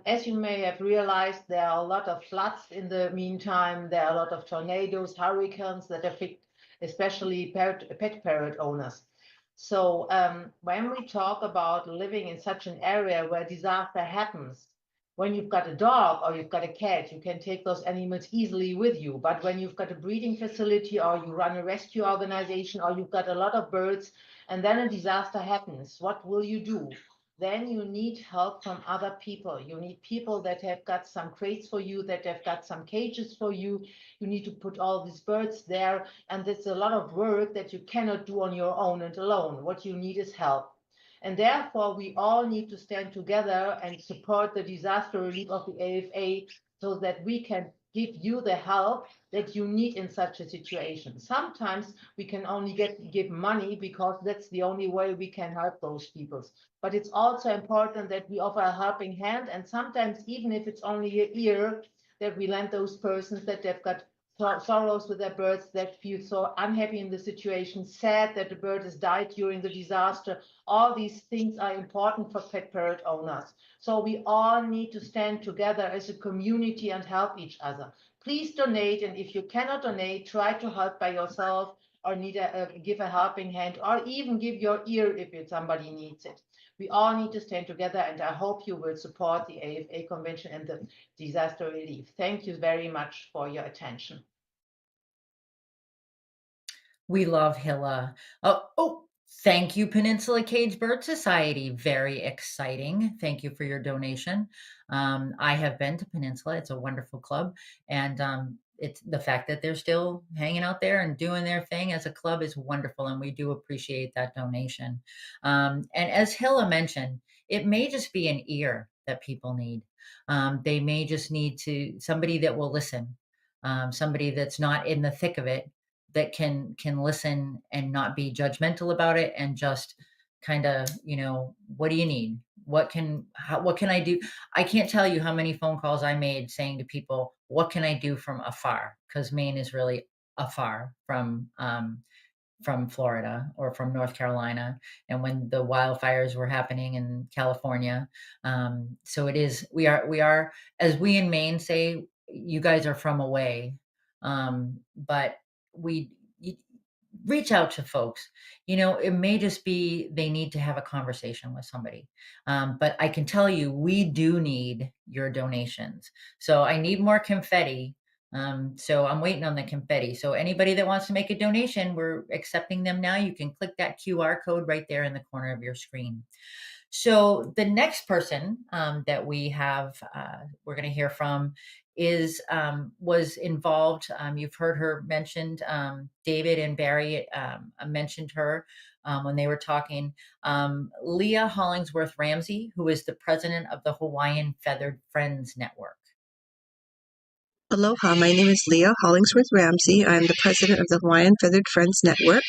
As you may have realized, there are a lot of floods in the meantime. There are a lot of tornadoes, hurricanes that affect especially pet parrot owners. So when we talk about living in such an area where disaster happens, when you've got a dog or you've got a cat, you can take those animals easily with you. But when you've got a breeding facility or you run a rescue organization or you've got a lot of birds and then a disaster happens, what will you do? Then you need help from other people. You need people that have got some crates for you, that have got some cages for you. You need to put all these birds there. And it's a lot of work that you cannot do on your own and alone. What you need is help. And therefore, we all need to stand together and support the disaster relief of the AFA so that we can give you the help that you need in such a situation. Sometimes we can only give money because that's the only way we can help those people. But it's also important that we offer a helping hand, and sometimes even if it's only an ear, that we lend those persons that they've got sorrows with their birds, that feel so unhappy in the situation, sad that the bird has died during the disaster. All these things are important for pet parrot owners. So we all need to stand together as a community and help each other. Please donate, and if you cannot donate, try to help by yourself or give a helping hand, or even give your ear if somebody needs it. We all need to stand together, and I hope you will support the AFA convention and the disaster relief. Thank you very much for your attention. We love Hilla. Thank you, Peninsula Cage Bird Society. Very exciting. Thank you for your donation. I have been to Peninsula. It's a wonderful club. And it's the fact that they're still hanging out there and doing their thing as a club is wonderful. And we do appreciate that donation. And as Hilla mentioned, it may just be an ear that people need. They may just need somebody that will listen, somebody that's not in the thick of it, that can listen and not be judgmental about it and just kind of, what do you need? What can I do? I can't tell you how many phone calls I made saying to people, what can I do from afar? Because Maine is really afar from Florida or from North Carolina, and when the wildfires were happening in California. So we are, as we in Maine say, you guys are from away. But you reach out to folks. It may just be they need to have a conversation with somebody. But I can tell you, we do need your donations. So I need more confetti. So I'm waiting on the confetti. So anybody that wants to make a donation, we're accepting them now. You can click that QR code right there in the corner of your screen. So the next person that we have, we're going to hear from was involved. You've heard her mentioned. David and Barry mentioned her when they were talking. Leah Hollingsworth Ramsey, who is the president of the Hawaiian Feathered Friends Network. Aloha, my name is Leah Hollingsworth Ramsey. I'm the president of the Hawaiian Feathered Friends Network.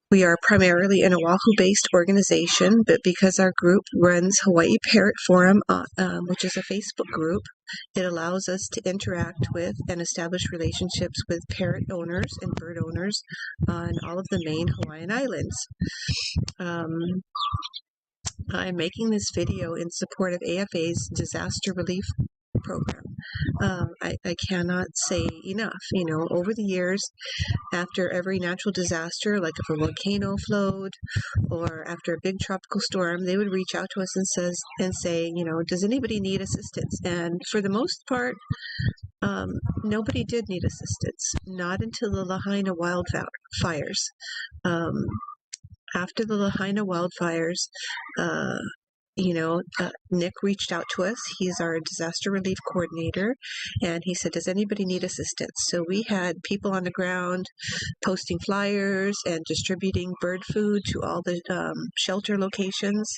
We are primarily an Oahu-based organization, but because our group runs Hawaii Parrot Forum, which is a Facebook group, it allows us to interact with and establish relationships with parrot owners and bird owners on all of the main Hawaiian Islands. I'm making this video in support of AFA's disaster relief program. I cannot say enough. Over the years, after every natural disaster, like if a volcano flowed or after a big tropical storm, they would reach out to us and say, does anybody need assistance? And for the most part, nobody did need assistance, not until the Lahaina wildfires. after the Lahaina wildfires, Nick reached out to us. He's our disaster relief coordinator, and he said, "Does anybody need assistance?" So we had people on the ground posting flyers and distributing bird food to all the shelter locations.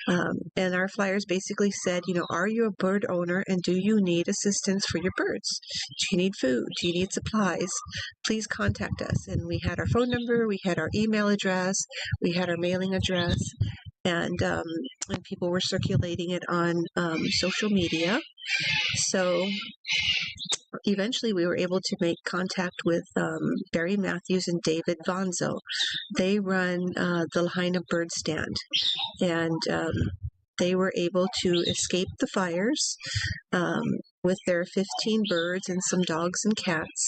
And our flyers basically said, are you a bird owner and do you need assistance for your birds? Do you need food? Do you need supplies? Please contact us. And we had our phone number, we had our email address, we had our mailing address, and people were circulating it on social media. So eventually we were able to make contact with Barry Matthews and David Vonzo. They run the Lahaina Bird Stand, and they were able to escape the fires with their 15 birds and some dogs and cats,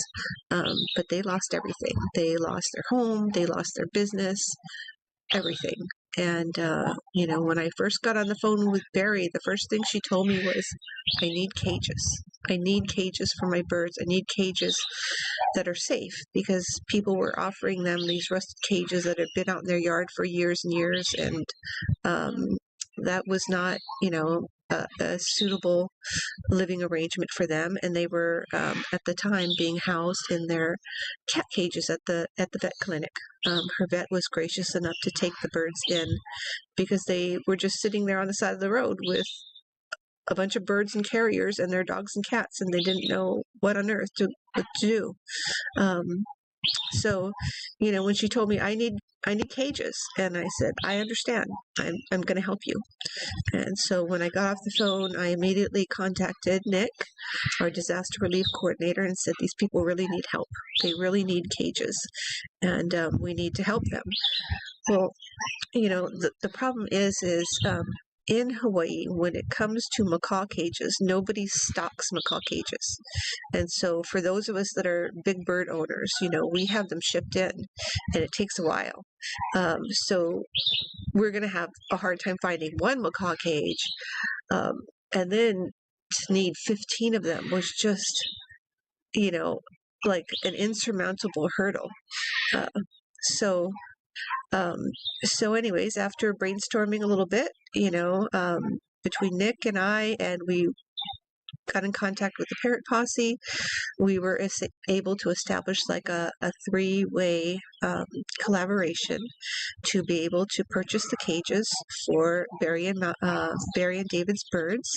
but they lost everything. They lost their home, they lost their business, everything. And, when I first got on the phone with Barry, the first thing she told me was, I need cages. I need cages for my birds. I need cages that are safe, because people were offering them these rusted cages that had been out in their yard for years and years. And that was not, a suitable living arrangement for them, and they were at the time being housed in their cat cages at the vet clinic. Her vet was gracious enough to take the birds in because they were just sitting there on the side of the road with a bunch of birds and carriers and their dogs and cats, and they didn't know what on earth to do. So, when she told me I need cages, and I said, I understand. I'm going to help you. And so when I got off the phone, I immediately contacted Nick, our disaster relief coordinator, and said, these people really need help. They really need cages, and we need to help them. Well, the problem is in Hawaii, when it comes to macaw cages, nobody stocks macaw cages. And so for those of us that are big bird owners, we have them shipped in, and it takes a while. So we're going to have a hard time finding one macaw cage. And then to need 15 of them was just, like an insurmountable hurdle. So anyways, after brainstorming a little bit, between Nick and I, and we got in contact with the Parrot Posse, we were able to establish like a three-way collaboration to be able to purchase the cages for Barry and David's birds.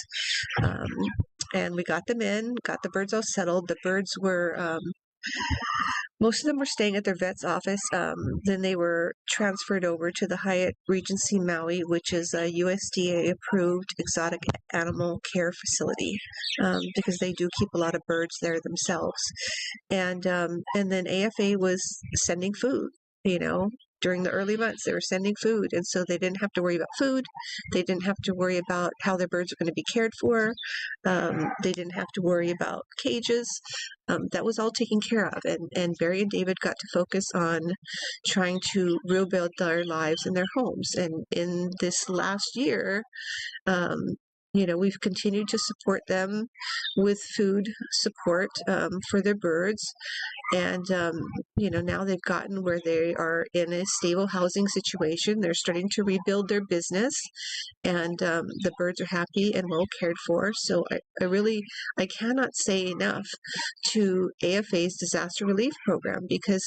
And we got them in, got the birds all settled. The birds were most of them were staying at their vet's office. Then they were transferred over to the Hyatt Regency Maui, which is a USDA-approved exotic animal care facility, because they do keep a lot of birds there themselves. And then AFA was sending food, during the early months. They were sending food, and so they didn't have to worry about food. They didn't have to worry about how their birds are going to be cared for. They didn't have to worry about cages. That was all taken care of, and Barry and David got to focus on trying to rebuild their lives and their homes. And in this last year, we've continued to support them with food support for their birds. And, now they've gotten where they are in a stable housing situation. They're starting to rebuild their business, and the birds are happy and well cared for. So I cannot say enough to AFA's disaster relief program, because,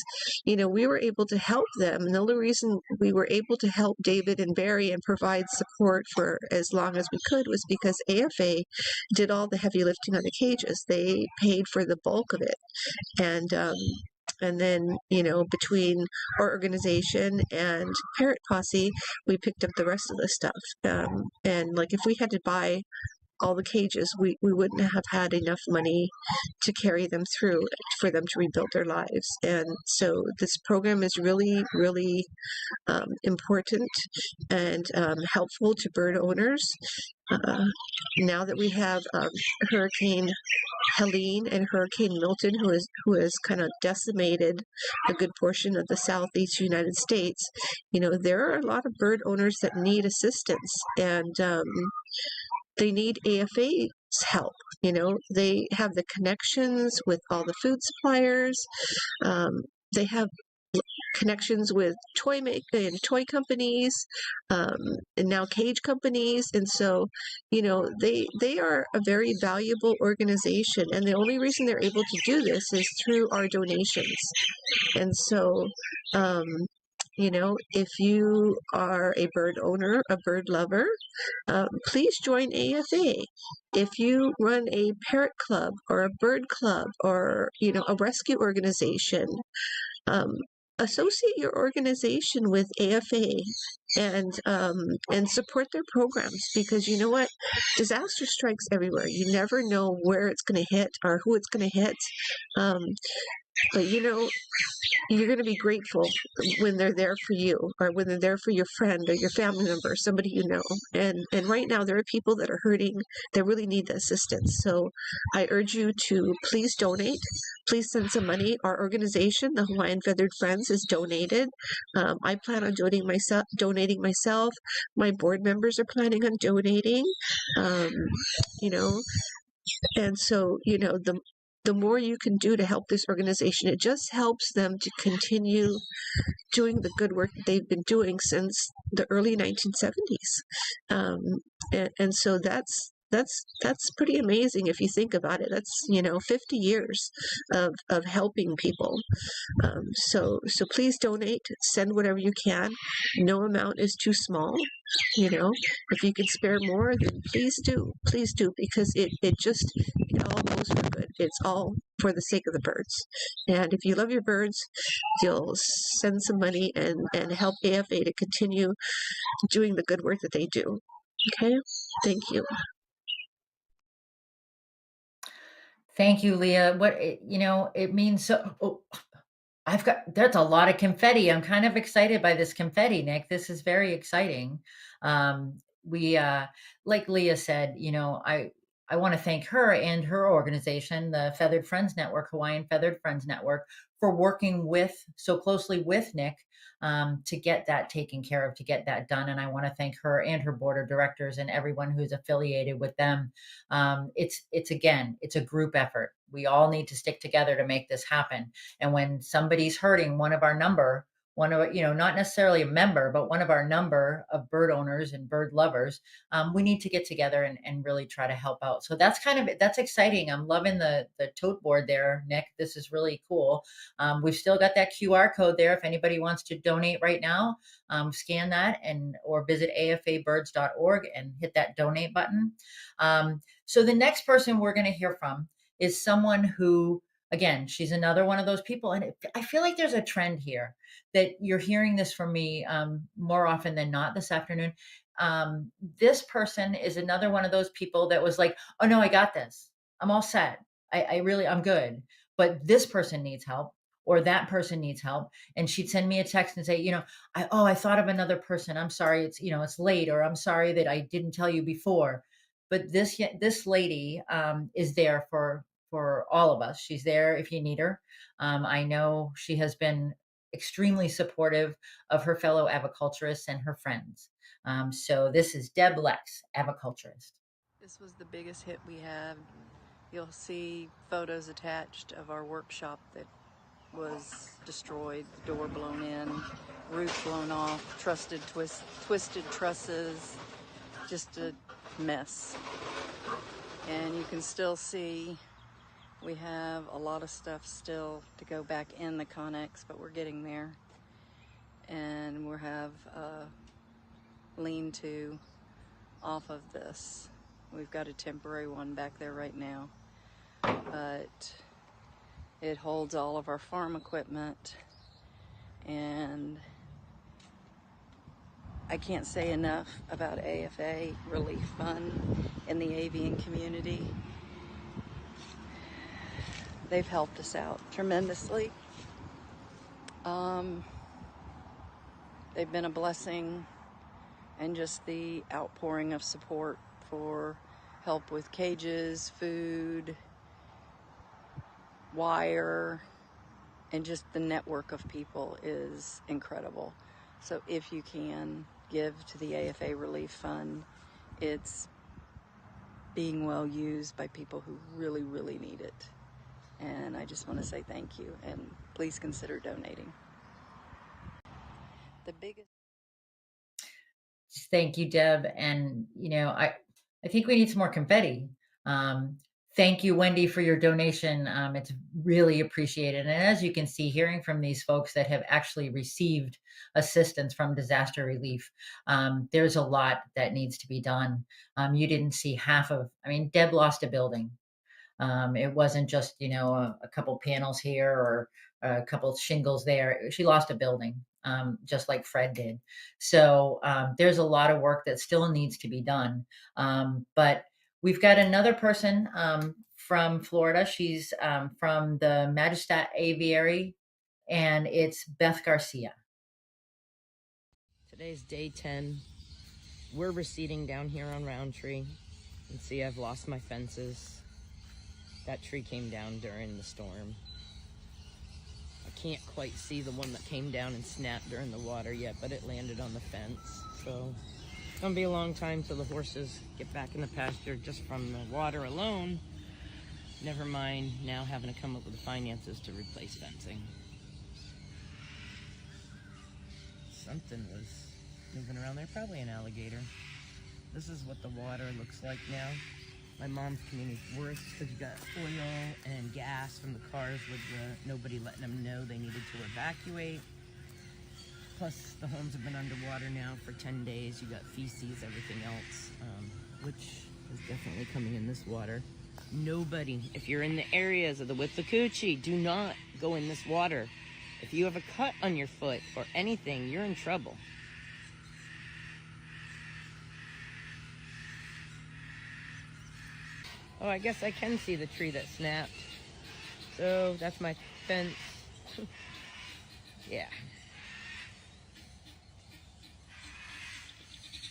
we were able to help them. And the only reason we were able to help David and Barry and provide support for as long as we could was because AFA did all the heavy lifting on the cages. They paid for the bulk of it. And then, between our organization and Parrot Posse, we picked up the rest of the stuff. And like, if we had to buy all the cages, we wouldn't have had enough money to carry them through for them to rebuild their lives. And so this program is really, really important and helpful to bird owners. Now that we have Hurricane Helene and Hurricane Milton, who has kind of decimated a good portion of the southeast United States, there are a lot of bird owners that need assistance, and they need AFA's help. They have the connections with all the food suppliers. They have connections with toy companies, and now cage companies, and so they are a very valuable organization, and the only reason they're able to do this is through our donations. And so if you are a bird owner, a bird lover, please join AFA. If you run a parrot club or a bird club or a rescue organization, associate your organization with AFA and support their programs, because you know what, disaster strikes everywhere. You never know where it's going to hit or who it's going to hit, but you're going to be grateful when they're there for you, or when they're there for your friend or your family member, somebody you know. And right now there are people that are hurting that really need the assistance. So I urge you to please donate. Please send some money. Our organization, the Hawaiian Feathered Friends, is donated. I plan on donating myself. My board members are planning on donating. You know, and so, the more you can do to help this organization, it just helps them to continue doing the good work that they've been doing since the early 1970s. And so that's pretty amazing if you think about it. That's 50 years of helping people. So please donate, send whatever you can. No amount is too small. If you can spare more, then please do, because it all goes for good. It's all for the sake of the birds. And if you love your birds, you'll send some money and help AFA to continue doing the good work that they do. Okay? Thank you. Thank you, Leah. It means so. Oh, that's a lot of confetti. I'm kind of excited by this confetti, Nick. This is very exciting. We, like Leah said, I want to thank her and her organization, the Feathered Friends Network, Hawaiian Feathered Friends Network, for working so closely with Nick to get that taken care of, to get that done. And I want to thank her and her board of directors and everyone who's affiliated with them. It's a group effort. We all need to stick together to make this happen. And when somebody's hurting, not necessarily a member, but one of our number of bird owners and bird lovers, we need to get together and really try to help out. So that's exciting. I'm loving the tote board there, Nick. This is really cool. We've still got that QR code there. If anybody wants to donate right now, scan that or visit afabirds.org and hit that donate button. So the next person we're going to hear from is someone who, again, she's another one of those people. And I feel like there's a trend here that you're hearing this from me more often than not this afternoon. This person is another one of those people that was like, oh no, I got this. I'm all set. I'm good. But this person needs help, or that person needs help. And she'd send me a text and say, I thought of another person. I'm sorry. It's late, or I'm sorry that I didn't tell you before. But this lady is there for all of us. She's there if you need her. I know she has been extremely supportive of her fellow aviculturists and her friends. So this is Deb Lex, aviculturist. This was the biggest hit we had. You'll see photos attached of our workshop that was destroyed, the door blown in, roof blown off, twisted trusses, just a mess. And you can still see we have a lot of stuff still to go back in the Connex, but we're getting there. And we'll have a lean-to off of this. We've got a temporary one back there right now, but it holds all of our farm equipment, and I can't say enough about AFA Relief Fund in the avian community. They've helped us out tremendously. They've been a blessing, and just the outpouring of support for help with cages, food, wire, and just the network of people is incredible. So if you can give to the AFA Relief Fund, it's being well used by people who really, really need it. And I just want to say thank you, and please consider donating. the biggest. Thank you, Deb. And I think we need some more confetti. Um, Thank you, Wendy, for your donation. It's really appreciated. And as you can see, hearing from these folks that have actually received assistance from disaster relief, there's a lot that needs to be done. You didn't see half of. I mean, Deb lost a building. It wasn't just, a couple panels here or a couple shingles there. She lost a building, just like Fred did. So there's a lot of work that still needs to be done. But we've got another person from Florida. She's from the Majestat Aviary, and it's Beth Garcia. Today's day 10. We're receding down here on Roundtree. You can see I've lost my fences. That tree came down during the storm. I can't quite see the one that came down and snapped during the water yet, but it landed on the fence. So it's gonna be a long time till the horses get back in the pasture just from the water alone. Never mind now having to come up with the finances to replace fencing. Something was moving around there, probably an alligator. This is what the water looks like now. My mom's community's worse because you got oil and gas from the cars with nobody letting them know they needed to evacuate. Plus, the homes have been underwater now for 10 days. You got feces, everything else, which is definitely coming in this water. Nobody, if you're in the areas of the Withlacoochee, do not go in this water. If you have a cut on your foot or anything, you're in trouble. Oh, I guess I can see the tree that snapped. So that's my fence. Yeah.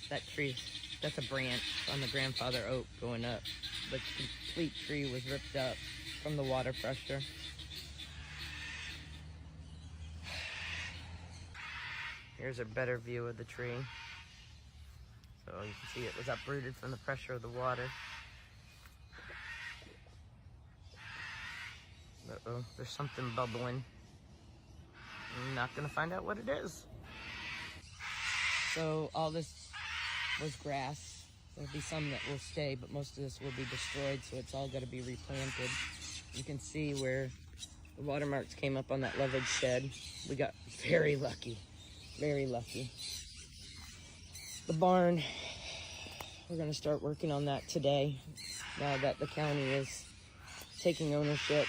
That tree, that's a branch on the grandfather oak going up. The complete tree was ripped up from the water pressure. Here's a better view of the tree. So you can see it was uprooted from the pressure of the water. Uh-oh, there's something bubbling. I'm not gonna find out what it is. So all this was grass. There'll be some that will stay, but most of this will be destroyed, so it's all gotta be replanted. You can see where the watermarks came up on that lovage shed. We got very lucky, very lucky. The barn, we're gonna start working on that today, now that the county is taking ownership.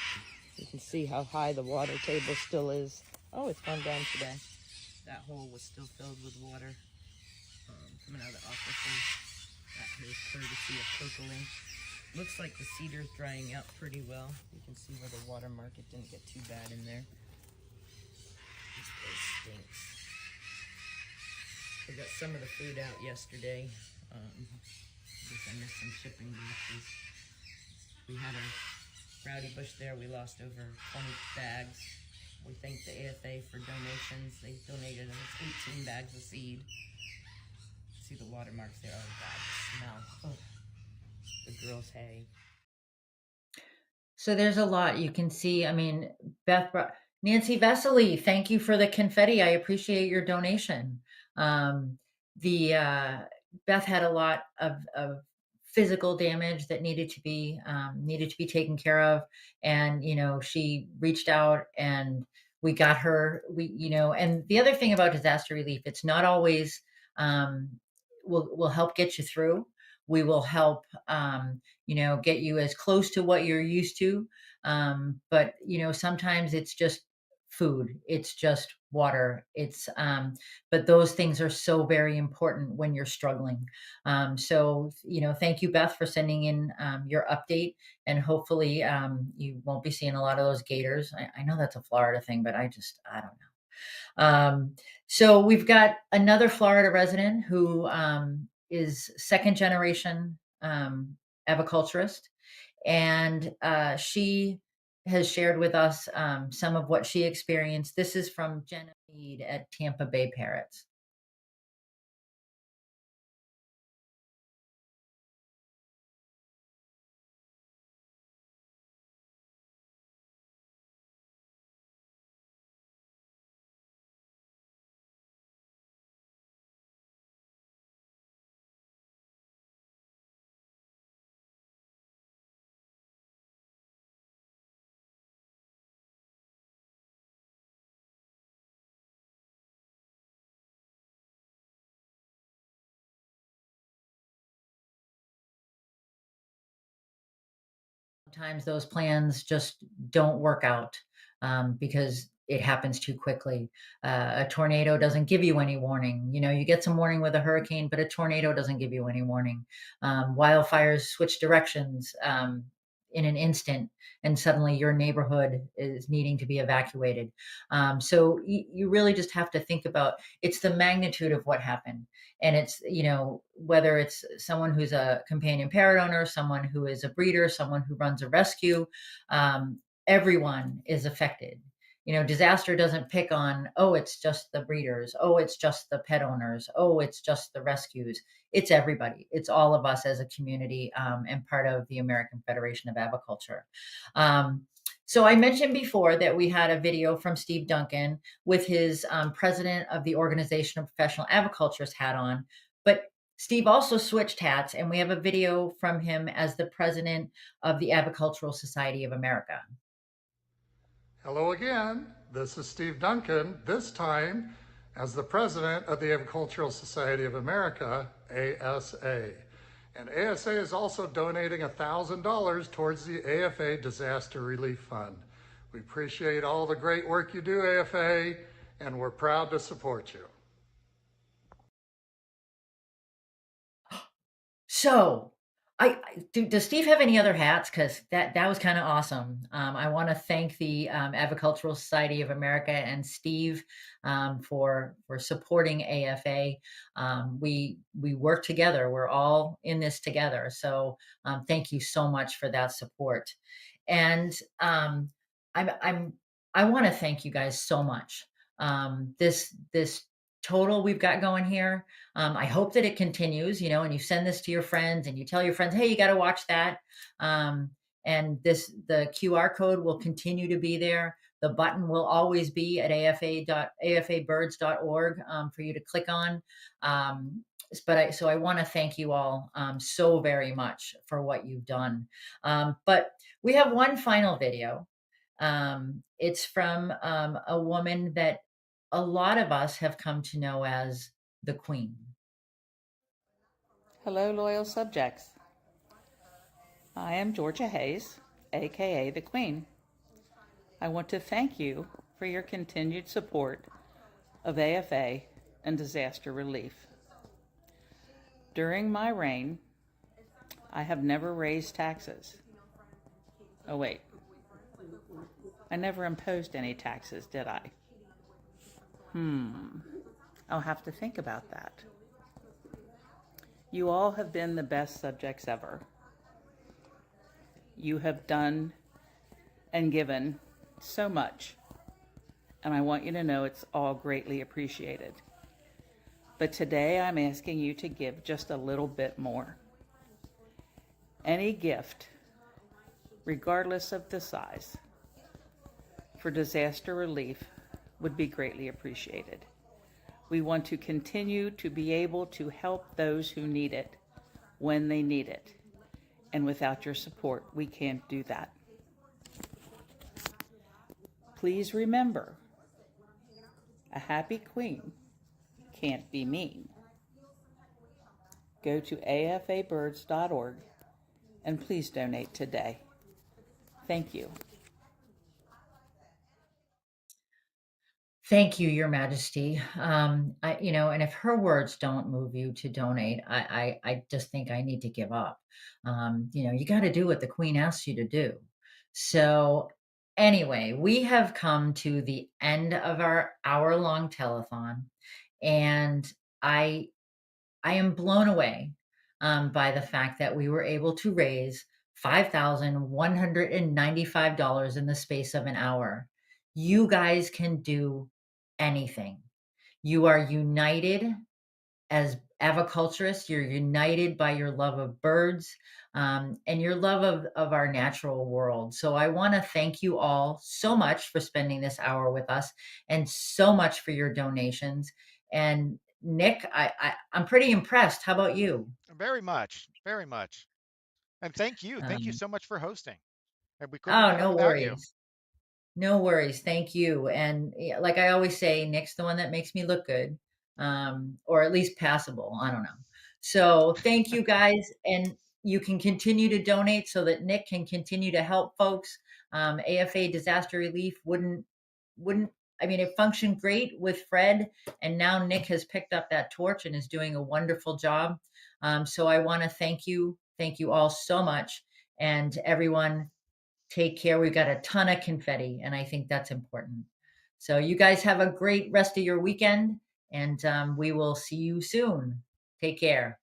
You can see how high the water table still is. Oh, it's gone down today. That hole was still filled with water coming out of the aquifer. That is courtesy of Cocoa. Looks like the cedar's drying out pretty well. You can see where the water market didn't get too bad in there. This place stinks. I got some of the food out yesterday. I guess I missed some shipping boxes. We had a rowdy bush there. We lost over 20 bags. We thank the AFA for donations. They donated us 18 bags of seed. See the watermarks there. Oh God, the smell. Oh, the girls' hay. So there's a lot you can see. I mean, Nancy Vesely, thank you for the confetti. I appreciate your donation. The Beth had a lot of physical damage that needed to be taken care of, and she reached out and we got her. And the other thing about disaster relief, it's not always will help get you through. We will help get you as close to what you're used to. But sometimes it's just food, it's just water, but those things are so very important when you're struggling. So thank you, Beth, for sending in your update, and hopefully you won't be seeing a lot of those gators. I know that's a Florida thing, but I don't know. So we've got another Florida resident who is second generation aviculturist, and she has shared with us some of what she experienced. This is from Jenna Mead at Tampa Bay Parrots. Sometimes those plans just don't work out because it happens too quickly. A tornado doesn't give you any warning. You know, you get some warning with a hurricane, but a tornado doesn't give you any warning. Wildfires switch directions in an instant, and suddenly your neighborhood is needing to be evacuated. So you really just have to think about it's the magnitude of what happened. And it's, you know, whether it's someone who's a companion parrot owner, someone who is a breeder, someone who runs a rescue, everyone is affected. You know, disaster doesn't pick on, oh, it's just the breeders, oh, it's just the pet owners, oh, it's just the rescues. It's everybody. It's all of us as a community and part of the American Federation of Aviculture. Um, so I mentioned before that we had a video from Steve Duncan with his president of the Organization of Professional Aviculturists hat on. But Steve also switched hats, and we have a video from him as the president of the Avicultural Society of America. Hello again. This is Steve Duncan, this time as the president of the Avicultural Society of America, ASA. And ASA is also donating $1,000 towards the AFA Disaster Relief Fund. We appreciate all the great work you do, AFA, and we're proud to support you. So, does Steve have any other hats? Because that was kind of awesome. I want to thank the Avicultural Society of America and Steve for supporting AFA. We work together. We're all in this together. So thank you so much for that support. And I'm I want to thank you guys so much. This total we've got going here. I hope that it continues, you know, and you send this to your friends and you tell your friends, hey, you got to watch that. And the QR code will continue to be there. The button will always be at afabirds.org for you to click on. So I want to thank you all so very much for what you've done. But we have one final video. It's from a woman that a lot of us have come to know as the Queen. Hello, loyal subjects. I am Georgia Hayes, aka the Queen. I want to thank you for your continued support of AFA and disaster relief. During my reign, I have never raised taxes. Oh, wait. I never imposed any taxes, did I? I'll have to think about that. You all have been the best subjects ever. You have done and given so much, and I want you to know it's all greatly appreciated. But today I'm asking you to give just a little bit more. Any gift, regardless of the size, for disaster relief would be greatly appreciated. We want to continue to be able to help those who need it when they need it. And without your support, we can't do that. Please remember, a happy queen can't be mean. Go to afabirds.org and please donate today. Thank you. Thank you, Your Majesty. And if her words don't move you to donate, I just think I need to give up. You got to do what the Queen asks you to do. So, anyway, we have come to the end of our hour-long telethon, and I am blown away by the fact that we were able to raise $5,195 in the space of an hour. You guys can do anything. You are united as aviculturists. You're united by your love of birds and your love of our natural world. So I want to thank you all so much for spending this hour with us and so much for your donations. And Nick, I'm pretty impressed. How about you? Very much, very much. And thank you. Thank you Um, so much for hosting. And we couldn't have oh, done it no without you. worries. No worries. Thank you. And yeah, like I always say, Nick's the one that makes me look good, or at least passable. I don't know. So thank you guys. And you can continue to donate so that Nick can continue to help folks. AFA Disaster Relief wouldn't I mean, it functioned great with Fred, and now Nick has picked up that torch and is doing a wonderful job. So I want to thank you all so much, and everyone, take care. We've got a ton of confetti, and I think that's important. So you guys have a great rest of your weekend, and we will see you soon. Take care.